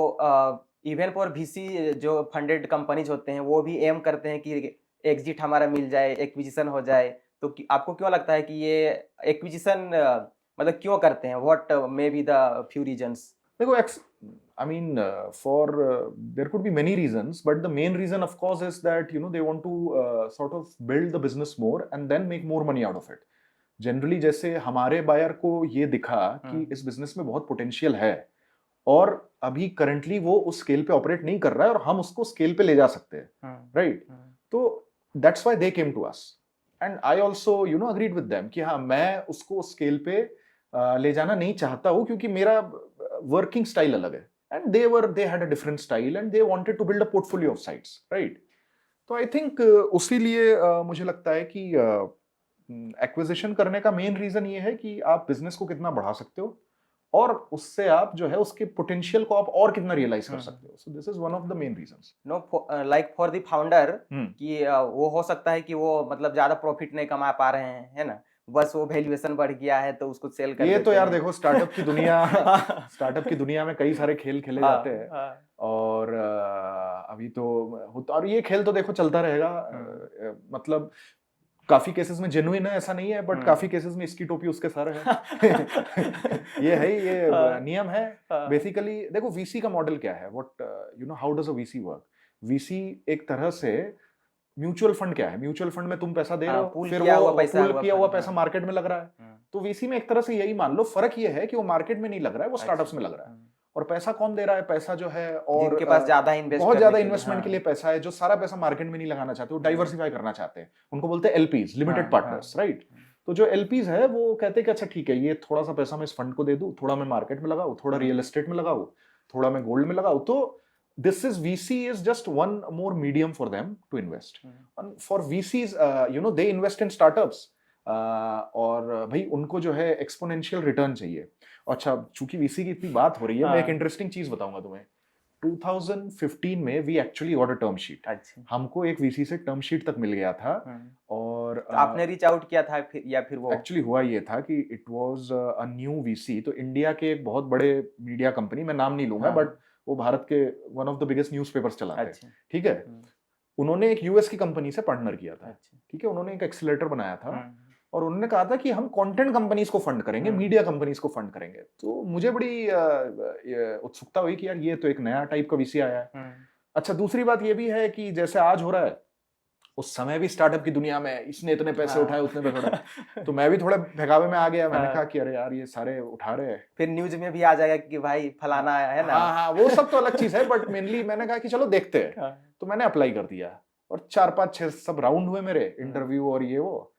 even for VC जो फंडेड कंपनीज होते हैं वो भी एम करते हैं कि एग्जिट हमारा मिल जाए, एक्विजिशन हो जाए। तो आपको क्यों लगता है कि ये एक्विजिशन मतलब क्यों करते हैं? What may be the few reasons?
देखो, I mean, there could be many reasons, but the main reason, of course, is that they want to sort of build the business more and then make more money out of it. Generally, जैसे हमारे buyer को ये दिखा कि इस business में बहुत potential है और अभी करंटली वो उस स्केल पे ऑपरेट नहीं कर रहा है और हम उसको स्केल पे ले जा सकते हैं, राइट? तो that's why they came to us and I also agreed with them कि हाँ, मैं उसको उस स्केल पे ले जाना नहीं चाहता हूँ, क्योंकि मेरा वर्किंग स्टाइल अलग है and they had a different style and they wanted to build a portfolio of sites, right? तो आई थिंक उसी लिए मुझे लगता है कि एक्विजिशन करने का मेन रीजन ये है कि आप बिजनेस को कितना बढ़ा सकते हो और उससे आप जो है उसके पोटेंशियल को आप और कितना रियलाइज कर सकते हो। So this is one of the main reasons.
No, like for the founder कि वो हो सकता है कि वो मतलब ज्यादा प्रॉफिट नहीं कमा पा रहे हैं, है ना, बस वो वैल्यूएशन बढ़ गया है तो उसको सेल कर
ये
देते
तो यार
हैं।
देखो, स्टार्टअप की दुनिया में कई सारे खेल खेले जाते हैं और अभी तो और ये खेल तो देखो चलता रहेगा। मतलब काफी केसेस में जेन्युइन है, ऐसा नहीं है, बट काफी केसेस में इसकी टोपी उसके सर है। ये नियम है बेसिकली। देखो, वीसी का मॉडल क्या है, what how does a VC work? VC एक तरह से म्यूचुअल फंड क्या है, म्यूचुअल फंड में तुम पैसा दे रहे हो, फिर वो पूल किया हुआ पैसा मार्केट में लग रहा है। तो वीसी में एक तरह से यही मान लो, फर्क ये है कि वो मार्केट में नहीं लग रहा है, वो स्टार्टअप्स में लग रहा है। और पैसा कौन दे रहा है? पैसा जो है, और
जिनके पास
बहुत ज्यादा इन्वेस्टमेंट के लिए पैसा है, जो सारा पैसा मार्केट में नहीं लगाना चाहते, वो डाइवर्सिफाई करना चाहते हैं, उनको बोलते हैं एलपीज, लिमिटेड पार्टनर्स, राइट? तो जो एलपीज है वो कहते हैं कि अच्छा ठीक है, ये थोड़ा सा पैसा मैं इस फंड को दे दूं, थोड़ा मैं मार्केट में लगाऊं, थोड़ा रियल एस्टेट में लगाऊं, थोड़ा मैं गोल्ड में लगाऊं। तो this is VC is just one more medium for them to invest. And for VCs, they invest in startups. और भाई उनको जो है एक्सपोनेंशियल रिटर्न चाहिए। अच्छा, चूंकि VC की इतनी बात हो रही है, मैं एक इंटरेस्टिंग चीज बताऊंगा तुम्हें। 2015 में we actually got a term sheet. हमको एक VC से टर्म शीट तक मिल गया था। और
तो आपने रीच आउट किया था या फिर वो?
एक्चुअली हुआ ये था कि it was a new VC। तो इंडिया के एक बहुत बड़े मीडिया कंपनी, मैं नाम नहीं लूंगा, बट वो भारत के one of the biggest newspapers चलाते हैं, ठीक है? उन्होंने एक यूएस की कंपनी से पार्टनर किया था, ठीक है? उन्होंने एक एक्सीलरेटर बनाया था और उन्होंने कहा था कि हम कंटेंट कंपनीज को फंड करेंगे, मीडिया कंपनीज को फंड करेंगे। तो मुझे बड़ी उत्सुकता हुई कि यार ये तो एक नया टाइप का वीसी आया है। अच्छा, दूसरी बात ये भी है कि जैसे आज हो रहा है, उस समय भी स्टार्टअप की दुनिया में इसने इतने पैसे उठाए, उतने पैसे उठाए, तो मैं भी थोड़ा बहकावे में आ गया। मैंने कहा कि अरे यार ये सारे उठा रहे हैं,
फिर न्यूज में भी आ जाएगा कि भाई फलाना आया है ना।
हाँ, वो सब तो अलग चीज है, बट मेनली मैंने कहा कि चलो देखते हैं। तो मैंने अप्लाई कर दिया और 4 5 6 सब राउंड हुए मेरे, इंटरव्यू और ये वो।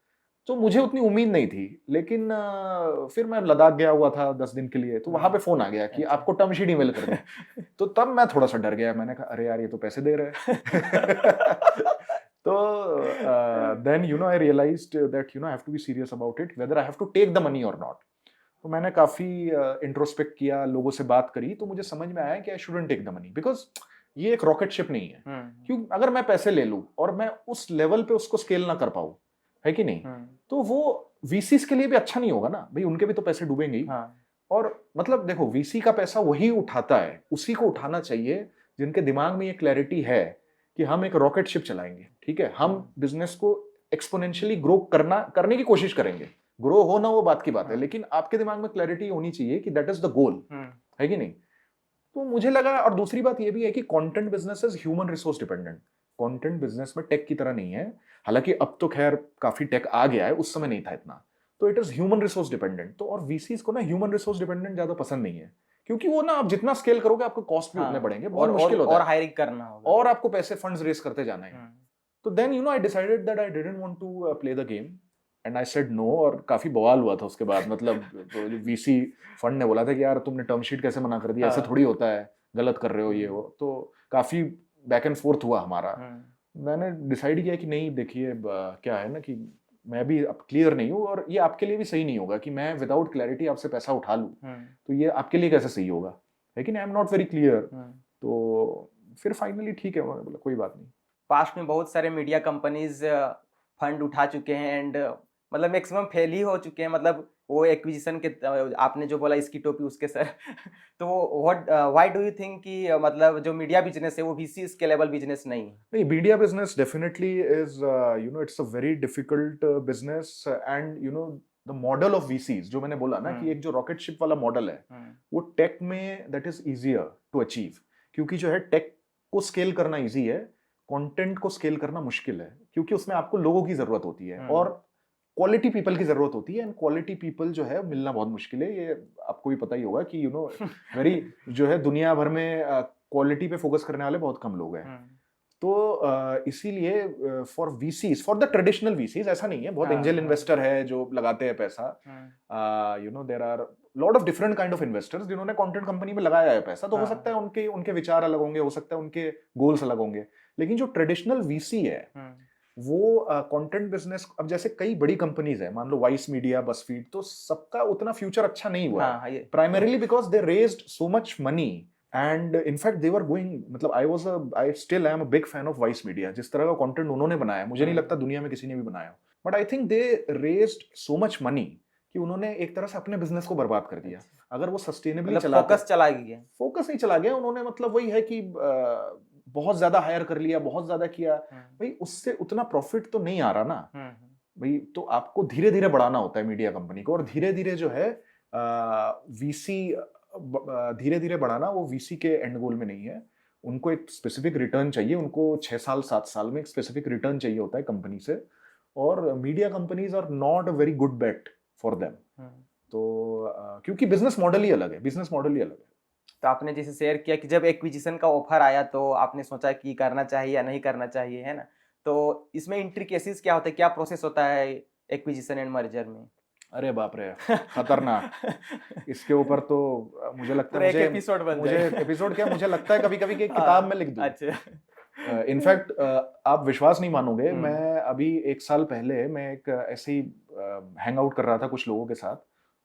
तो मुझे उतनी उम्मीद नहीं थी, लेकिन फिर मैं लद्दाख गया हुआ था 10 दिन के लिए, तो वहां पे फोन आ गया कि आपको टर्म शीट ईमेल कर दें। तो तब मैं थोड़ा सा डर गया, मैंने कहा अरे यार ये तो पैसे दे रहे हैं। तो then I realized that I have to be serious about it, whether I have to take the money और नॉट। तो मैंने काफी इंट्रोस्पेक्ट किया, लोगों से बात करी, तो मुझे समझ में आया कि I shouldn't take the money, because ये एक रॉकेट शिप नहीं है। क्यों, अगर मैं पैसे ले लूं और मैं उस लेवल पे उसको स्केल ना कर पाऊं, है कि नहीं, तो वो वीसीस के लिए भी अच्छा नहीं होगा ना भाई, उनके भी तो पैसे डूबेंगे ही। और मतलब देखो, वीसी का पैसा वही उठाता है, उसी को उठाना चाहिए जिनके दिमाग में ये क्लैरिटी है कि हम एक रॉकेट शिप चलाएंगे, ठीक है, हम बिजनेस को एक्सपोनेंशियली ग्रो करने की कोशिश करेंगे। ग्रो हो ना वो बात की बात है, लेकिन आपके दिमाग में क्लैरिटी होनी चाहिए कि दैट इज द गोल, है कि नहीं। तो मुझे लगा, और दूसरी बात ये भी है कि content business is human resource dependent. Content business में टेक की तरह नहीं है, हालांकि अब तो खैर काफी टेक आ गया है, उस समय नहीं था इतना। तो it is human resource dependent. तो और वीसीज को ना ह्यूमन रिसोर्स डिपेंडेंट ज्यादा पसंद नहीं है, क्योंकि वो ना आप जितना स्केल करोगे आपको कॉस्ट भी उतने बढ़ेंगे, बहुत मुश्किल होता है,
और हायरिंग करना होगा,
और आपको पैसे फंड्स रेस करते जाना है। तो then I decided that I didn't want to play the game and I said no. और काफी बवाल हुआ था उसके बाद, मतलब वीसी फंड ने बोला था कि यार तुमने टर्म शीट कैसे मना कर दिया, ऐसा थोड़ी होता है, गलत कर रहे हो ये वो। तो काफी बैक एंड फोर्थ हुआ हमारा। मैंने डिसाइड किया कि नहीं, देखिए क्या है ना कि मैं भी अब क्लियर नहीं हूँ, और ये आपके लिए भी सही नहीं होगा कि मैं विदाउट क्लैरिटी आपसे पैसा उठा लूँ, तो ये आपके लिए कैसे सही होगा, लेकिन आई एम नॉट वेरी क्लियर। तो फिर फाइनली ठीक है, उन्होंने बोला कोई बात नहीं।
पास्ट में बहुत सारे मीडिया कंपनीज फंड उठा चुके हैं एंड मतलब मैक्सिमम फेल ही हो चुके हैं, मतलब वो एक्विजिशन के, आपने जो बोला इसकी टोपी उसके सर। तो व्हाई डू यू थिंक कि मतलब जो मीडिया बिजनेस है वो वीसी स्केलेबल बिजनेस नहीं है?
नहीं, media business definitely is it's a very difficult business, and the model of VCs जो मैंने बोला ना कि एक जो रॉकेट शिप वाला मॉडल है, वो टेक में that is easier to achieve, क्योंकि जो है टेक को स्केल करना इजी है, कंटेंट को स्केल करना मुश्किल है, क्योंकि उसमें आपको लोगों की जरूरत होती है और क्वालिटी पीपल की जरूरत होती है, एंड क्वालिटी पीपल जो है मिलना बहुत मुश्किल है। ये आपको भी पता ही होगा कि वेरी जो है दुनिया भर में क्वालिटी पे फोकस करने वाले बहुत कम लोग हैं। तो इसीलिए for VCs, for the traditional VCs ऐसा नहीं है, बहुत एंजल इन्वेस्टर है जो लगाते हैं पैसा, there are lot of different kind of investors जिन्होंने कंटेंट कंपनी में लगाया है पैसा। तो हो सकता है उनके विचार अलग होंगे, हो सकता है उनके गोल्स अलग होंगे, लेकिन जो ट्रेडिशनल वीसी है वो कंटेंट बिजनेस, अब जैसे कई बड़ी कंपनीज है, मान लो वाइस मीडिया, बसफीड, तो सबका उतना फ्यूचर अच्छा नहीं हुआ है, primarily because they raised so much money and in fact they were going, मतलब I still am a big fan of Vice Media. जिस तरह का कंटेंट उन्होंने बनाया, मुझे नहीं लगता दुनिया में किसी ने भी बनाया, but I think they raised so much money कि उन्होंने एक तरह से अपने बिजनेस को बर्बाद कर दिया। अगर वो सस्टेनेबली चला, फोकस नहीं चला गया उन्होंने, मतलब वही है कि बहुत ज्यादा हायर कर लिया, बहुत ज्यादा किया, भाई उससे उतना प्रॉफिट तो नहीं आ रहा ना भाई। तो आपको धीरे धीरे बढ़ाना होता है मीडिया कंपनी को, और धीरे धीरे जो है वीसी धीरे धीरे बढ़ाना वो वीसी के एंड गोल में नहीं है। उनको एक स्पेसिफिक रिटर्न चाहिए, उनको 6 साल 7 साल में एक स्पेसिफिक रिटर्न चाहिए होता है कंपनी से, और media companies are not a very good bet for them. तो क्योंकि बिजनेस मॉडल ही अलग है।
तो आपने जैसे शेयर किया कि जब एक्विजिशन का ऑफर आया तो आपने सोचा कि करना चाहिए या नहीं करना चाहिए, है ना। तो इसमें इंट्रिकेसीज क्या होता है, क्या प्रोसेस होता है एक्विजिशन एंड मर्जर में?
अरे बाप रे, खतरनाक। इसके ऊपर तो मुझे लगता है मुझे लगता है कभी-कभी कि किताब में लिख दूं। अच्छा। इनफैक्ट आप विश्वास नहीं मानोगे, मैं अभी 1 साल पहले मैं एक ऐसे ही हैंग आउट कर रहा था कुछ लोगों के साथ,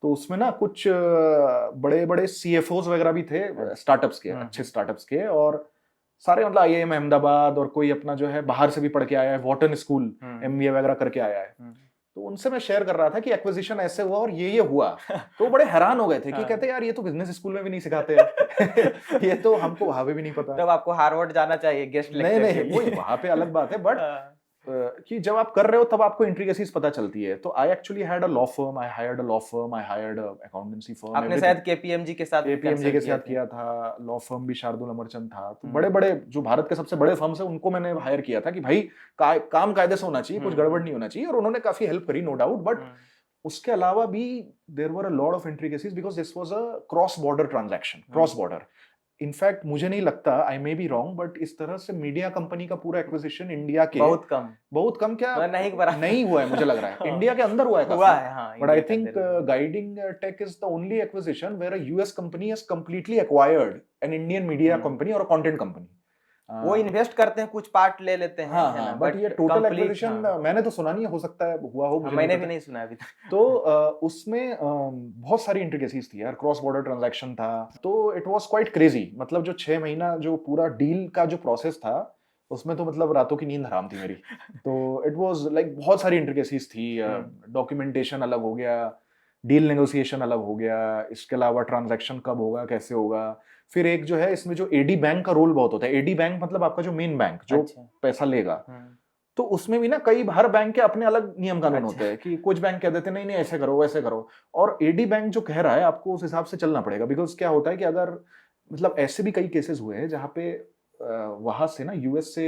तो उसमें ना कुछ बड़े बड़े CFOs वगैरह भी थे स्टार्टअप्स के, अच्छे स्टार्टअप्स के, और सारे मतलब IIM अहमदाबाद और कोई अपना जो है बाहर से भी पढ़ के आया है, वॉर्टन स्कूल MBA वगैरह करके आया है। तो उनसे मैं शेयर कर रहा था कि एक्विजिशन ऐसे हुआ और ये हुआ, तो बड़े हैरान हो गए थे कि कहते यार ये तो बिजनेस स्कूल में भी नहीं सिखाते हैं। ये तो हमको वहां पे भी नहीं पता।
तब आपको हार्वर्ड जाना चाहिए गेस्ट लेक्चर के लिए।
नहीं, वहां पे अलग बात है, बट कि जब आप कर रहे हो तब आपको इंट्रिकेसीज पता चलती है। तो I actually had a law firm, I hired a law firm, I hired a accountancy firm.
आपने शायद केपीएमजी के साथ
केपीएमजी के साथ किया था, लॉ फर्म भी शार्दुल अमरचंद था। तो बड़े बड़े जो भारत के सबसे बड़े फर्म्स है उनको मैंने हायर किया था कि भाई काम कायदे से होना चाहिए, कुछ गड़बड़ नहीं होना चाहिए, और उन्होंने काफी हेल्प करी, नो डाउट। बट उसके अलावा भी there were a lot of intricacies because this was a cross border transaction, cross border. In fact मुझे नहीं लगता, I may be wrong, but इस तरह से मीडिया कंपनी का पूरा एक्विजिशन इंडिया के बहुत कम क्या नहीं हुआ है, मुझे लग रहा है। इंडिया के अंदर हुआ है, but I think guiding Tech is the only acquisition where a US company has completely acquired an Indian media company और अ कंटेंट कंपनी।
वो इन्वेस्ट करते हैं, कुछ पार्ट ले लेते हैं।
हाँ, बट ये टोटल एक्विजिशन मैंने तो सुना नहीं है, हो सकता है हुआ हो, मुझे
मैंने भी नहीं सुना अभी तक।
तो उसमें बहुत सारी इंट्रिकेसीज थी यार, क्रॉस बॉर्डर ट्रांजैक्शन था, तो इट वाज क्वाइट क्रेजी। मतलब जो 6 महीना जो पूरा डील का जो प्रोसेस था उसमें तो मतलब रातों की नींद हराम थी मेरी। तो इट वाज लाइक बहुत सारी इंट्रिकेसीज थी, डॉक्यूमेंटेशन अलग हो गया, डील नेगोशिएशन अलग हो गया, इसके अलावा ट्रांजैक्शन कब होगा, कैसे होगा। फिर एक जो है इसमें जो एडी बैंक का रोल बहुत होता है। एडी बैंक मतलब आपका जो मेन बैंक जो पैसा लेगा, तो उसमें भी ना हर बैंक के अपने अलग नियम कानून होते हैं कि कुछ बैंक कह देते नहीं नहीं ऐसे करो वैसे करो, और एडी बैंक जो कह रहा है आपको उस हिसाब से चलना पड़ेगा। बिकॉज क्या होता है कि अगर मतलब ऐसे भी कई केसेस हुए हैं जहाँ पे वहां से ना यूएस से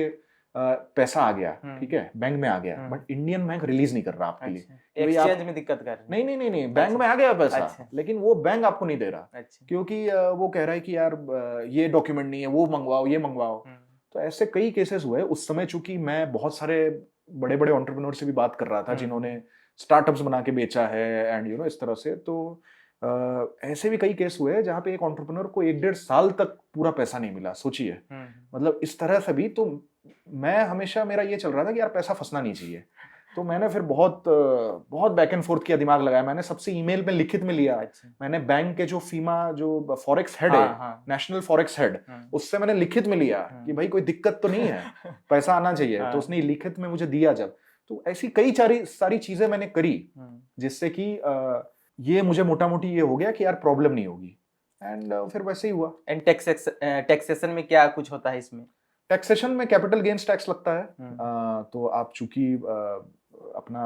पैसा आ गया, ठीक है, बैंक में आ गया, बट इंडियन बैंक रिलीज नहीं कर रहा आपके लिए,
एक्सचेंज में दिक्कत कर रहे हैं।
नहीं, बैंक में आ गया पैसा, लेकिन वो बैंक आपको नहीं दे रहा, क्योंकि वो कह रहा है कि यार ये डॉक्यूमेंट नहीं है, वो मंगवाओ, ये मंगवाओ। तो ऐसे कई केसेस हुए उस समय। चूंकि मैं बहुत सारे बड़े बड़े एंटरप्रेन्योर से भी बात कर रहा था जिन्होंने स्टार्टअप्स बना के बेचा है एंड यू नो इस तरह से, तो ऐसे भी कई केस हुए जहाँ पे एक एंटरप्रेन्योर को 1-1.5 साल तक पूरा पैसा नहीं मिला। सोचिए, मतलब इस तरह से भी। तो मैं हमेशा मेरा ये चल रहा था कि यार पैसा फंसना नहीं चाहिए। तो मैंने फिर बहुत बैक एंड फोर्थ किया, दिमाग लगाया। मैंने सबसे ईमेल में लिखित में लिया। मैंने बैंक के जो फीमा जो फॉरेक्स हेड है, नेशनल फॉरेक्स हेड, उससे मैंने लिखित में लिया कि भाई कोई दिक्कत तो नहीं है, पैसा आना चाहिए। तो उसने लिखित में मुझे दिया जब। तो ऐसी कई सारी चीजें मैंने करी जिससे कि ये मुझे मोटा मोटी ये हो गया कि यार प्रॉब्लम नहीं होगी, एंड फिर वैसे ही हुआ।
एंड टैक्सेशन में क्या कुछ होता है इसमें?
टैक्सेशन में कैपिटल गेन्स टैक्स लगता है। तो आप चूंकि अपना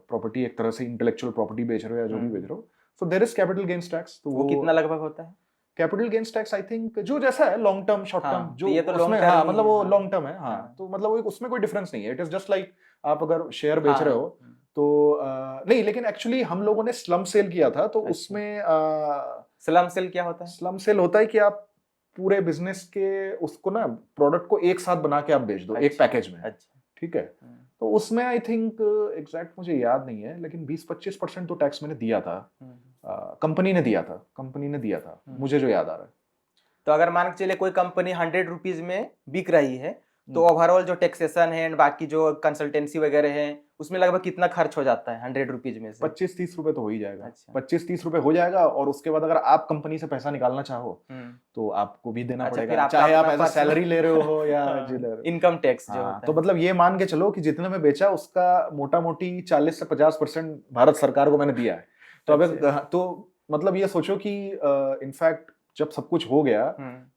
प्रॉपर्टी एक तरह से इंटेलेक्चुअल प्रॉपर्टी बेच रहे हो या जो भी बेच रहे हो, so there is capital gains tax. तो
वो कितना लगभग होता है?
Capital gains tax I think जो जैसा है, लॉन्ग टर्म शॉर्ट टर्म, जो
ये तो
उसमें मतलब वो लॉन्ग टर्म है। तो मतलब उसमें कोई डिफरेंस नहीं है। इट इज जस्ट लाइक आप अगर शेयर बेच रहे हो तो नहीं, लेकिन एक्चुअली हम लोगों ने स्लम सेल किया था। तो उसमें
स्लम सेल क्या होता है?
स्लम सेल होता है कि आप पूरे बिजनेस के उसको ना प्रोडक्ट को एक साथ बना के आप बेच दो एक पैकेज में। ठीक है, तो उसमें आई थिंक एग्जैक्ट मुझे याद नहीं है, लेकिन 20-25% तो टैक्स मैंने दिया था। कंपनी ने दिया था, मुझे जो याद आ रहा है।
तो अगर मान के चले कोई कंपनी 100 रुपीज में बिक रही है, तो ओवरऑल जो टैक्सेशन है एंड बाकी जो कंसल्टेंसी वगैरह है, उसमें लगभग कितना खर्च हो जाता है 100 रुपीज में से?
25-30 रुपए तो हो ही जाएगा। 25-30 रुपए हो जाएगा। और उसके बाद अगर आप कंपनी से पैसा निकालना चाहो तो आपको भी देना पड़ेगा, चाहे आप एज सैलरी ले रहे हो या
इनकम टैक्स जो होता है।
तो मतलब ये मान के चलो कि जितने में बेचा उसका मोटा मोटी 40 से 50% भारत सरकार को मैंने दिया है। तो अब तो मतलब ये सोचो कि इनफैक्ट जब सब कुछ हो गया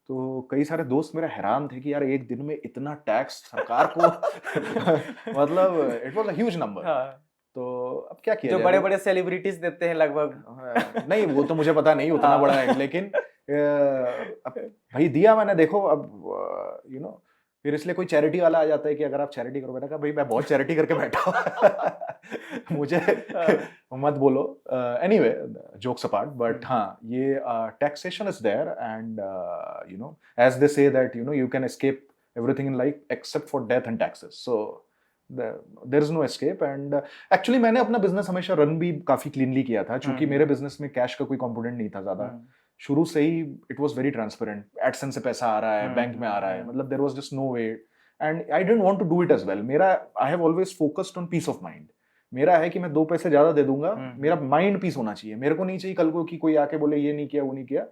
तो कई सारे दोस्त मेरे हैरान थे कि यार एक दिन में इतना टैक्स सरकार को मतलब it was a huge number. तो अब क्या किया,
जो बड़े बड़े सेलिब्रिटीज देते हैं लगभग।
नहीं, वो तो मुझे पता नहीं उतना बड़ा है, लेकिन भाई दिया मैंने। देखो अब यू नो फिर इसलिए कोई चैरिटी वाला आ जाता है कि अगर आप चैरिटी करो। मैंने कहा भाई मैं बहुत चैरिटी करके बैठा मुझे मत बोलो। एनीवे, जोक्स अपार्ट, बट हाँ, ये taxation is there and you know as they say that you know you can escape everything in life except for death and taxes. So there is no escape. And actually मैंने अपना business हमेशा run भी काफी cleanly किया था, क्योंकि मेरे business में कैश का कोई कंपोनेंट नहीं था ज्यादा। शुरू से ही it was very transparent. AdSense से पैसा आ रहा है, बैंक में आ रहा है, मतलब there was just no way, and I didn't want to do it as well. मेरा I have always focused on peace of mind. मेरा है कि मैं 2 पैसे ज्यादा दे दूंगा, मेरा माइंड पीस होना चाहिए। मेरे को नहीं चाहिए कल को कि कोई आके बोले ये नहीं किया वो नहीं किया।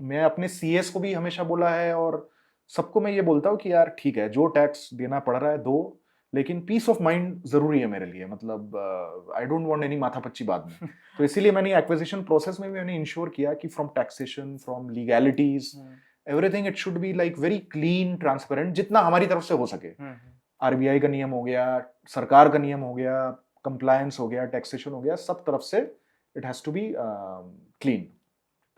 मैं अपने सीएस को भी हमेशा बोला है और सबको मैं ये बोलता हूँ कि यार ठीक है, जो टैक्स देना पड़ रहा है दो, लेकिन पीस ऑफ माइंड जरूरी है मेरे लिए। मतलब आई डोंट वांट एनी माथापच्ची बाद में। तो इसीलिए मैंने एक्विजिशन प्रोसेस में भी मैंने इंश्योर किया कि from taxation, from legalities, everything it should be like very clean, transparent, जितना हमारी तरफ से हो सके। आरबीआई का नियम हो गया, सरकार का नियम हो गया, कंप्लायंस हो गया, टैक्सेशन हो गया, सब तरफ से it has to be clean.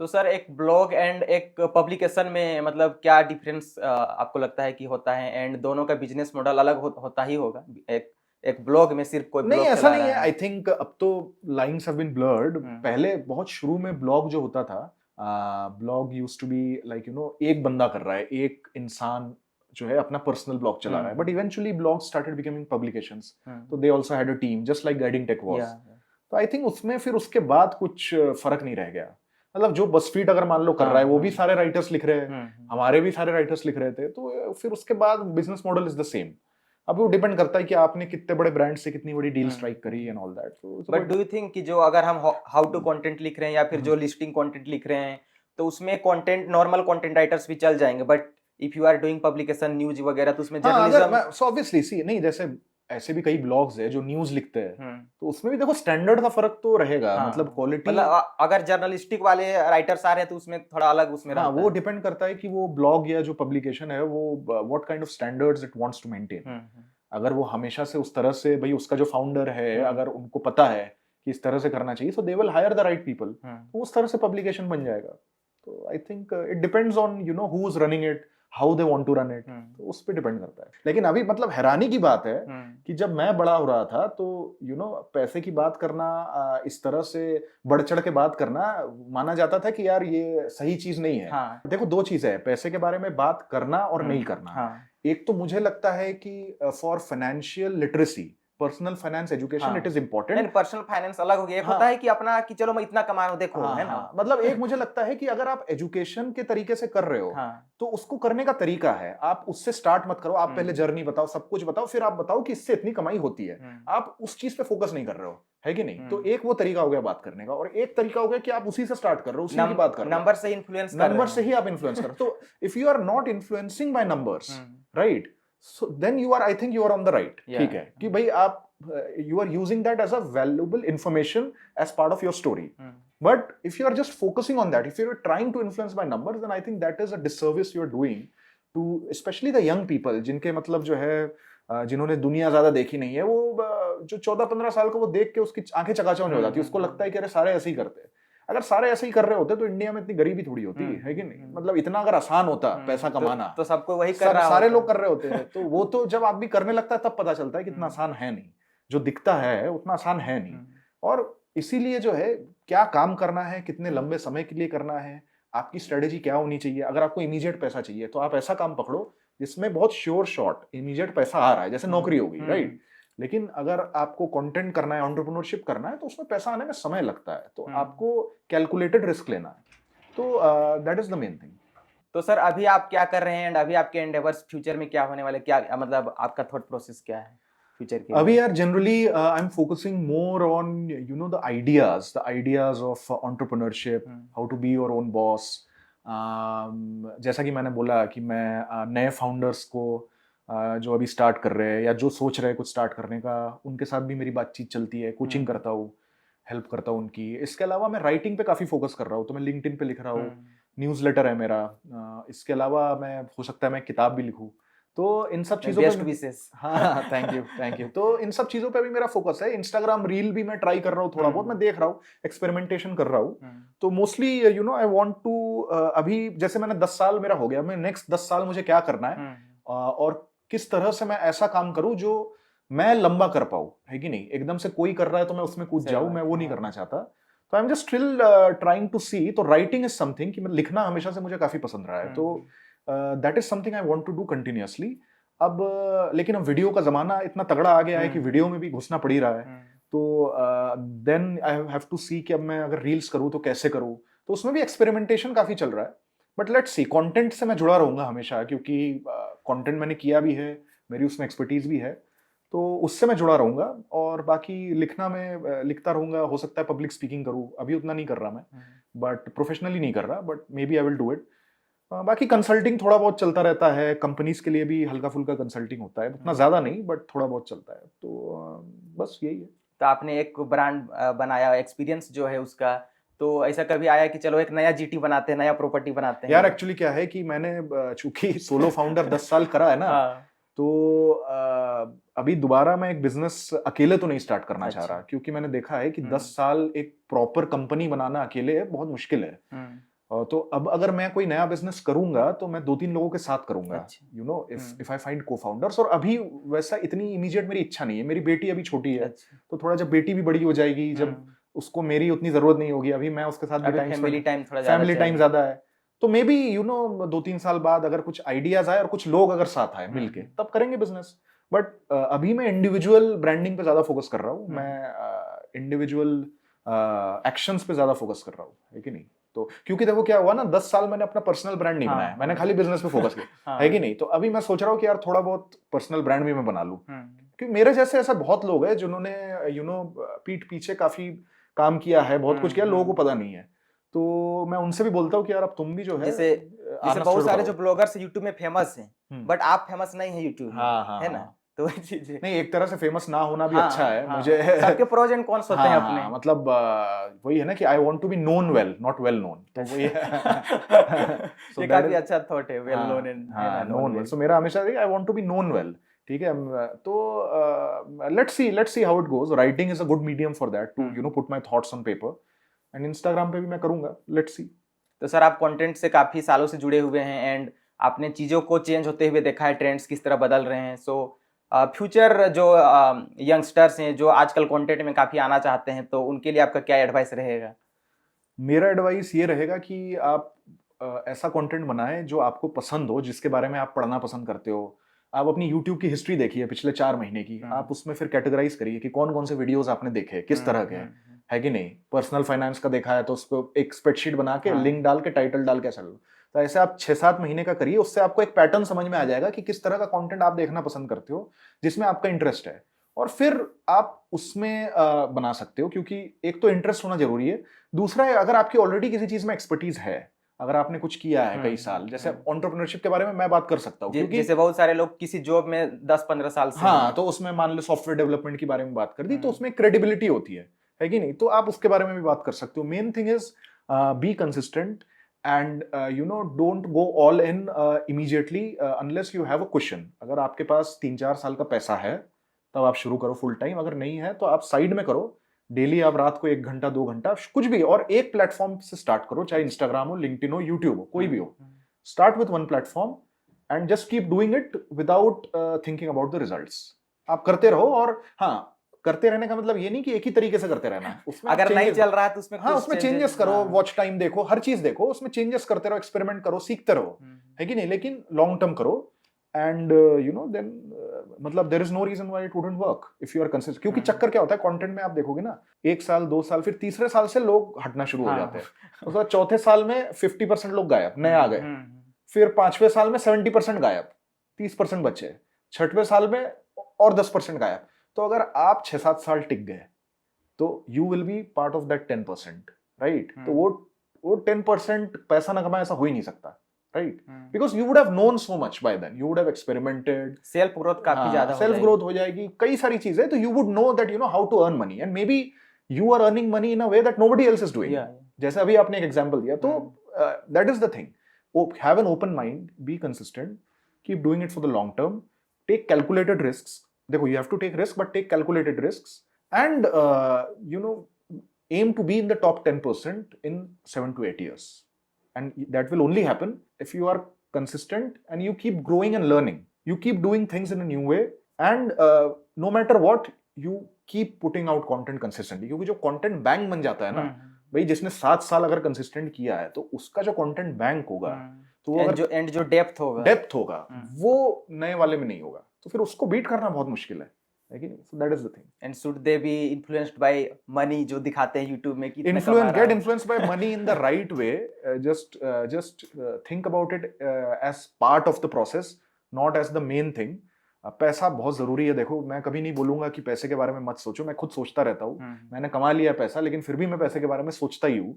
तो सर एक ब्लॉग एंड एक पब्लिकेशन में मतलब क्या डिफरेंस आपको लगता है कि होता है, एंड दोनों का बिजनेस मॉडल अलग होता ही होगा? एक ब्लॉग में सिर्फ कोई
नहीं,
ब्लॉग
ऐसा
चला
नहीं है।
रहा
आई थिंक अब तो lines have been blurred.
Hmm.
पहले बहुत शुरू में ब्लॉग जो होता था, blog used to be like एक बंदा कर रहा है, एक इंसान जो है अपना पर्सनल ब्लॉग चला रहा है, but eventually blog started becoming publications, तो they also had a team just like guiding tech was. तो आई थिंक उसमें फिर उसके बाद कुछ फर्क नहीं रह गया। मतलब जो बसफीड अगर मान लो कर रहा है, वो भी सारे राइटर्स लिख रहे हैं, हमारे भी सारे राइटर्स लिख रहे थे, तो फिर उसके बाद business model is the same. अब वो डिपेंड करता है कि आपने कितने बड़े ब्रांड से कितनी बड़ी डील स्ट्राइक करी and all that.
But do you think कि जो अगर हम हाउ टू कंटेंट लिख रहे हैं या फिर जो लिस्टिंग कंटेंट लिख रहे हैं, तो उसमें कंटेंट नॉर्मल कंटेंट राइटर्स भी चल जाएंगे, but if you are doing publication news वगैरह तो उसमें जर्नलिज्म
सो ऑब्वियसली सी नहीं, जैसे ऐसे भी कई ब्लॉग्स है जो न्यूज लिखते हैं, तो उसमें भी देखो स्टैंडर्ड का फर्क तो रहेगा।
हाँ,
मतलब क्वालिटी,
मतलब अगर जर्नलिस्टिक वाले राइटर्स आ रहे हैं तो उसमें थोड़ा अलग उसमें
हाँ,
रहता
वो
है।
डिपेंड करता है कि वो ब्लॉग या जो पब्लिकेशन है वो what kind of standards it wants to maintain. अगर वो हमेशा से उस तरह से, भाई उसका जो फाउंडर है अगर उनको पता है कि इस तरह से करना चाहिए, so they will hire the right people, तो उस तरह से पब्लिकेशन बन जाएगा। तो I think it depends on who is running it, how they want to run it, तो उस पे डिपेंड करता है। लेकिन अभी मतलब हैरानी की बात है कि जब मैं बड़ा हो रहा था तो पैसे की बात करना, इस तरह से बढ़ चढ़ के बात करना माना जाता था कि यार ये सही चीज नहीं है।
हाँ।
देखो दो चीज है, पैसे के बारे में बात करना और नहीं करना।
हाँ।
एक तो मुझे लगता है कि for financial literacy, personal finance education, it is important.
Personal finance अलग हो गया, एक होता है कि अपना कि चलो मैं इतना कमा रहा हूं देखो, है ना।
मतलब एक मुझे लगता है कि अगर आप एजुकेशन के तरीके से कर रहे हो, तो उसको करने का तरीका है, आप उससे स्टार्ट मत करो। आप पहले जर्नी बताओ, सब कुछ बताओ, फिर आप बताओ कि इससे इतनी कमाई होती है। आप उस चीज पे फोकस नहीं कर रहे हो, है कि नहीं? तो एक वो तरीका हो गया बात करने का, और एक तरीका हो गया कि आप उसी से स्टार्ट कर रहे हो, उसी की बात कर रहे हो,
नंबर से इन्फ्लुएंस कर रहे हो,
नंबर से ही आप इन्फ्लुएंस कर रहे हो। तो if you are not influencing by numbers, right, so then you are, I think you are on the right। ठीक है कि भाई आप you are using that as a valuable information as part of your story, but if you are just focusing on that, if you are trying to influence by numbers, then I think that is a disservice you are doing to especially the young people, जिनके मतलब जो है जिन्होंने दुनिया ज्यादा देखी नहीं है, वो जो 14-15 साल को वो देख के उसकी आंखें चकाचौंध हो जाती है, उसको लगता है कि अरे सारे ऐसे ही करते हैं। अगर सारे ऐसे ही कर रहे होते तो इंडिया में इतनी गरीबी थोड़ी होती है कि नहीं? मतलब इतना अगर आसान होता पैसा कमाना,
तो सबको वही कर रहा
सारे लोग कर रहे होते हैं। तो वो तो जब आदमी करने लगता है तब पता चलता है कि इतना आसान है नहीं, जो दिखता है उतना आसान है नहीं। और इसीलिए जो है, क्या काम करना है, कितने लंबे समय के लिए करना है, आपकी स्ट्रेटेजी क्या होनी चाहिए। अगर आपको इमीडिएट पैसा चाहिए तो आप ऐसा काम पकड़ो जिसमें बहुत श्योर शॉट इमीडिएट पैसा आ रहा है, जैसे नौकरी हो गई, राइट। लेकिन अगर आपको कंटेंट करना है, एंटरप्रेन्योरशिप करना है, तो उसमें पैसा आने में समय लगता है, तो आपको कैलकुलेटेड रिस्क लेना है। तो that is the main thing.
तो सर अभी आप क्या कर रहे हैं, एंड अभी आपके एंडेवर्स फ्यूचर में क्या होने वाले, क्या मतलब आपका थॉट प्रोसेस क्या है फ्यूचर के?
अभी यार generally I am focusing more on the ideas of entrepreneurship, how to be your own boss. जैसा कि मैंने बोला कि मैं नए फाउंडर्स को जो अभी स्टार्ट कर रहे हैं या जो सोच रहे हैं कुछ स्टार्ट करने का, उनके साथ भी मेरी बातचीत चलती है, कोचिंग करता हूँ, हेल्प करता हूँ उनकी। इसके अलावा मैं राइटिंग पे काफ़ी फोकस कर रहा हूँ, तो मैं लिंक्डइन पे लिख रहा हूँ, न्यूज़लेटर है मेरा। इसके अलावा मैं, हो सकता है मैं किताब भी लिखूँ। तो इन सब चीज़ों पे, हाँ थैंक यू। तो इन सब चीज़ों पे भी मेरा फोकस है। इंस्टाग्राम रील भी मैं ट्राई कर रहा हूँ, थोड़ा बहुत मैं देख रहा हूँ, एक्सपेरिमेंटेशन कर रहा हूँ। तो मोस्टली आई वांट टू, अभी जैसे मैंने 10 साल मेरा हो गया, मैं नेक्स्ट 10 साल मुझे क्या करना है, और किस तरह से मैं ऐसा काम करूं जो मैं लंबा कर पाऊं, है कि नहीं? एकदम से कोई कर रहा है तो मैं उसमें कूद जाऊं, मैं वो नहीं करना चाहता। तो I am just still trying to see. तो राइटिंग इज समथिंग कि मैं लिखना हमेशा से मुझे काफी पसंद रहा है, तो that is something I want to do continuously. अब लेकिन अब वीडियो का जमाना इतना तगड़ा आ गया है कि वीडियो में भी घुसना पड़ ही रहा है। तो देन आई हैव टू सी कि अब मैं अगर रील्स करूं तो कैसे करूं, तो उसमें भी एक्सपेरिमेंटेशन काफी चल रहा है। बट लेट्स सी, कंटेंट से मैं जुड़ा रहूंगा हमेशा, क्योंकि कंटेंट मैंने किया भी है, मेरी उसमें एक्सपर्टीज भी है, तो उससे मैं जुड़ा रहूंगा। और बाकी लिखना मैं लिखता रहूंगा। हो सकता है पब्लिक स्पीकिंग करूं, अभी उतना नहीं कर रहा मैं, बट प्रोफेशनली नहीं कर रहा, but maybe I will do it. बाकी कंसल्टिंग थोड़ा बहुत चलता रहता है, कंपनीज के लिए भी हल्का फुल्का कंसल्टिंग होता है, उतना ज्यादा नहीं बट थोड़ा बहुत चलता है। तो बस यही है।
तो आपने एक ब्रांड बनाया, एक्सपीरियंस जो है उसका, तो ऐसा कभी आया कि चलो एक नया जीटी बनाते हैं, नया प्रॉपर्टी बनाते हैं?
यार एक्चुअली क्या है कि मैंने चूंकि सोलो फाउंडर 10 साल करा है ना, तो अभी दोबारा मैं एक बिजनेस अकेले तो नहीं स्टार्ट करना चाह
अच्छा।
रहा, क्योंकि मैंने देखा है कि
हम्म।
10 साल एक प्रॉपर कंपनी बनाना अकेले बहुत मुश्किल है। तो अब अगर मैं कोई नया बिजनेस करूंगा तो मैं 2-3 लोगों के साथ करूंगा,
अच्छा।
You know, if I find को फाउंडर्स। और अभी वैसा इतनी इमीडिएट मेरी इच्छा नहीं है, मेरी बेटी अभी छोटी है,
अच्छा।
तो थोड़ा जब बेटी भी बड़ी हो जाएगी, जब उसको मेरी उतनी जरूरत नहीं होगी, अभी मैं उसके साथ भी
अभी
टाइम
फैमिली टाइम थोड़ा ज्यादा
फैमिली टाइम
चाहिए।
ज्यादा है, तो मे बी यू नो 2-3 साल बाद अगर कुछ आइडियाज आए और कुछ लोग अगर साथ आए मिलके, तब करेंगे बिजनेस। बट अभी मैं इंडिविजुअल ब्रांडिंग पे ज्यादा फोकस कर रहा हूँ, मैं इंडिविजुअल एक्शंस पे ज्यादा फोकस कर रहा हूँ, है कि नहीं? तो क्योंकि देखो क्या हुआ ना, 10 साल मैंने अपना पर्सनल ब्रांड नहीं बनाया, मैंने खाली बिजनेस पे फोकस किया, है कि नहीं? तो अभी मैं सोच रहा हूँ कि यार थोड़ा बहुत पर्सनल ब्रांड भी मैं बना लूँ, क्योंकि मेरे जैसे ऐसा बहुत लोग हैं जिन्होंने यू नो पीठ पीछे काफी काम किया है, बहुत कुछ किया, लोगों को पता नहीं है। तो मैं उनसे भी बोलता हूँ कि यार अब तुम भी जो है
जैसे बहुत सारे जो ब्लॉगर्स यूट्यूब में फेमस हैं, बट आप फेमस नहीं है यूट्यूब में, है ना? तो वही चीज है।
नहीं, एक तरह से फेमस ना होना भी अच्छा है, मुझे
सबके प्रोज एंड कॉन्स होते हैं अपने।
मतलब वही है ना कि I want to be known well, not well known, तो वही है।
ये काफी अच्छा थॉट है, well known and
known well. So मेरा हमेशा I want to be known well, ठीक है? तो let's see how it goes. Writing is a good medium for that, to you know put my thoughts on paper, and Instagram पे भी मैं करूंगा, let's see.
तो सर आप content से काफी सालों से जुड़े हुए हैं एंड आपने चीजों को चेंज होते हुए देखा है, ट्रेंड्स किस तरह बदल रहे हैं। सो फ्यूचर जो यंगस्टर्स हैं जो आजकल कंटेंट में काफी आना चाहते हैं, तो उनके लिए आपका क्या एडवाइस रहेगा?
मेरा एडवाइस ये रहेगा कि आप ऐसा कंटेंट बनाएं जो आपको पसंद हो, जिसके बारे में आप पढ़ना पसंद करते हो। आप अपनी YouTube की हिस्ट्री देखिए पिछले 4 महीने की, आप उसमें फिर कैटेगराइज करिए कि कौन कौन से वीडियोस आपने देखे, किस तरह के हैं, है कि नहीं? पर्सनल फाइनेंस का देखा है तो उसको एक स्प्रेडशीट बना के लिंक डाल के टाइटल डाल के चलो। तो ऐसे आप 6-7 महीने का करिए, उससे आपको एक पैटर्न समझ में आ जाएगा कि किस तरह का कंटेंट आप देखना पसंद करते हो, जिसमें आपका इंटरेस्ट है, और फिर आप उसमें बना सकते हो। क्योंकि एक तो इंटरेस्ट होना जरूरी है, दूसरा है अगर आपकी ऑलरेडी किसी चीज में एक्सपर्टीज है, अगर आपने कुछ किया है कई साल, जैसे एंटरप्रेन्योरशिप के बारे में मैं बात कर सकता हूँ, क्योंकि
जैसे बहुत सारे लोग किसी जॉब में 10-15 साल से
तो उसमें मान लो सॉफ्टवेयर डेवलपमेंट के बारे में बात कर दी, तो उसमें क्रेडिबिलिटी होती है कि नहीं? तो आप उसके बारे में भी बात कर सकते हो। Main thing is be consistent and you no don't go all in immediately unless you have a question. अगर आपके पास 3-4 साल का पैसा है तब आप शुरू करो फुल टाइम, अगर नहीं है तो आप साइड में करो, डेली आप रात को 1 घंटा 2 घंटा कुछ भी, और एक प्लेटफॉर्म से स्टार्ट करो, चाहे इंस्टाग्राम हो, लिंक्डइन हो, यूट्यूब हो, कोई भी हो। Start with one platform and just keep doing it without thinking about the results. आप करते रहो, और करते रहने का मतलब ये नहीं कि एक ही तरीके से करते रहना है, उसमें
अगर नहीं चल रहा है तो उसमें
उसमें चेंजेस करो, वॉच टाइम देखो, हर चीज देखो, उसमें चेंजेस करते रहो, एक्सपेरिमेंट करो, सीखते रहो, है कि नहीं? लेकिन लॉन्ग टर्म करो, एंड यू नो देन मतलब there is no reason why it wouldn't work if you are consistent. क्योंकि चक्कर क्या होता है कंटेंट में, आप देखोगे ना, 1 साल 2 साल, फिर तीसरे साल से लोग हटना शुरू हो जाते हैं, उसके बाद चौथे साल में 50% लोग गायब, नए आ गए, फिर 5वें साल में 70% गायब, 30% बचे, 6वें साल में और 10% गायब। तो अगर आप 6-7 साल टिक गए तो you will be part of that 10%, right? तो वो 10% पैसा ना कमाए, ऐसा हो ही नहीं सकता, right? Because you would have known so much by then, you would have experimented,
self growth काफी ज्यादा
सेल्फ ग्रोथ हो जाएगी, कई सारी चीजें, तो you would know that you know how to earn money, and maybe you are earning money in a way that nobody else is doing. जैसे अभी आपने एक एग्जांपल दिया, तो that is the thing. Have an open mind, be consistent, keep doing it for the long term, take calculated risks. देखो, you have to take risk, but take calculated risks, and you know, aim to be in the top 10% in 7 to 8 years, and that will only happen if you are consistent and you keep growing and learning, you keep doing things in a new way, and no matter what, you keep putting out content consistently, क्योंकि जो content bank बन जाता है ना भाई, जिसने 7 साल अगर consistent किया है, तो उसका जो content bank होगा, तो
अगर जो डेप्थ होगा
वो नए वाले में नहीं होगा, तो फिर उसको बीट करना बहुत मुश्किल है कि नहीं? So that is the thing.
And should they be influenced by money, जो दिखाते हैं YouTube में कि
get influenced by money in the right way. Just think about it as part of the process, not as the main thing. पैसा बहुत जरूरी है। देखो, मैं कभी नहीं बोलूंगा कि पैसे के बारे में मत सोचो, मैं खुद सोचता रहता हूँ। मैंने कमा लिया पैसा, लेकिन फिर भी मैं पैसे के बारे में सोचता ही हूँ।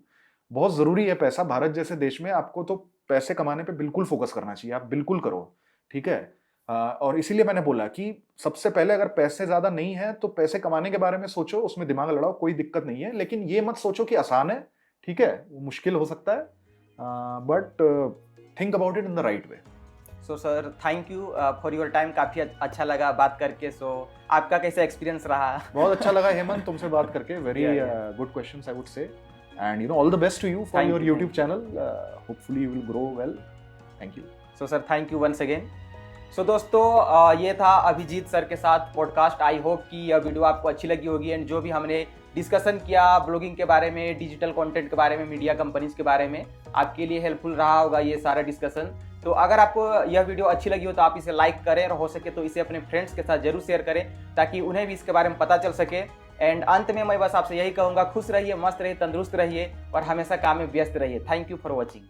बहुत जरूरी है पैसा। भारत जैसे देश में आपको तो पैसे कमाने पे बिल्कुल फोकस करना चाहिए, आप बिल्कुल करो, ठीक है? और इसीलिए मैंने बोला कि सबसे पहले अगर पैसे ज्यादा नहीं है तो पैसे कमाने के बारे में सोचो, उसमें दिमाग लड़ाओ, कोई दिक्कत नहीं है, लेकिन ये मत सोचो कि आसान है, ठीक है? वो मुश्किल हो सकता है, but think about it in the right way.
So sir thank you for your time, काफ़ी अच्छा लगा बात करके। सो आपका कैसा एक्सपीरियंस रहा?
बहुत अच्छा लगा हेमंत तुमसे बात करके, very good questions I would say, and you know all the best to you for your YouTube channel, hopefully you will grow well, thank you.
So sir thank you once again. So दोस्तों ये था Abhijit sir के साथ podcast. I hope कि यह video आपको अच्छी लगी होगी, एंड जो भी हमने डिस्कशन किया ब्लॉगिंग के बारे में, डिजिटल कंटेंट के बारे में, मीडिया कंपनीज के बारे में, आपके लिए हेल्पफुल रहा होगा ये सारा डिस्कशन। तो अगर आपको यह वीडियो अच्छी लगी हो तो आप इसे लाइक करें, और हो सके तो इसे अपने फ्रेंड्स के साथ जरूर शेयर करें ताकि उन्हें भी इसके बारे में पता चल सके। एंड अंत में मैं बस आपसे यही कहूँगा, खुश रहिए, मस्त रहिए, तंदुरुस्त रहिए और हमेशा काम में व्यस्त रहिए। Thank you for watching.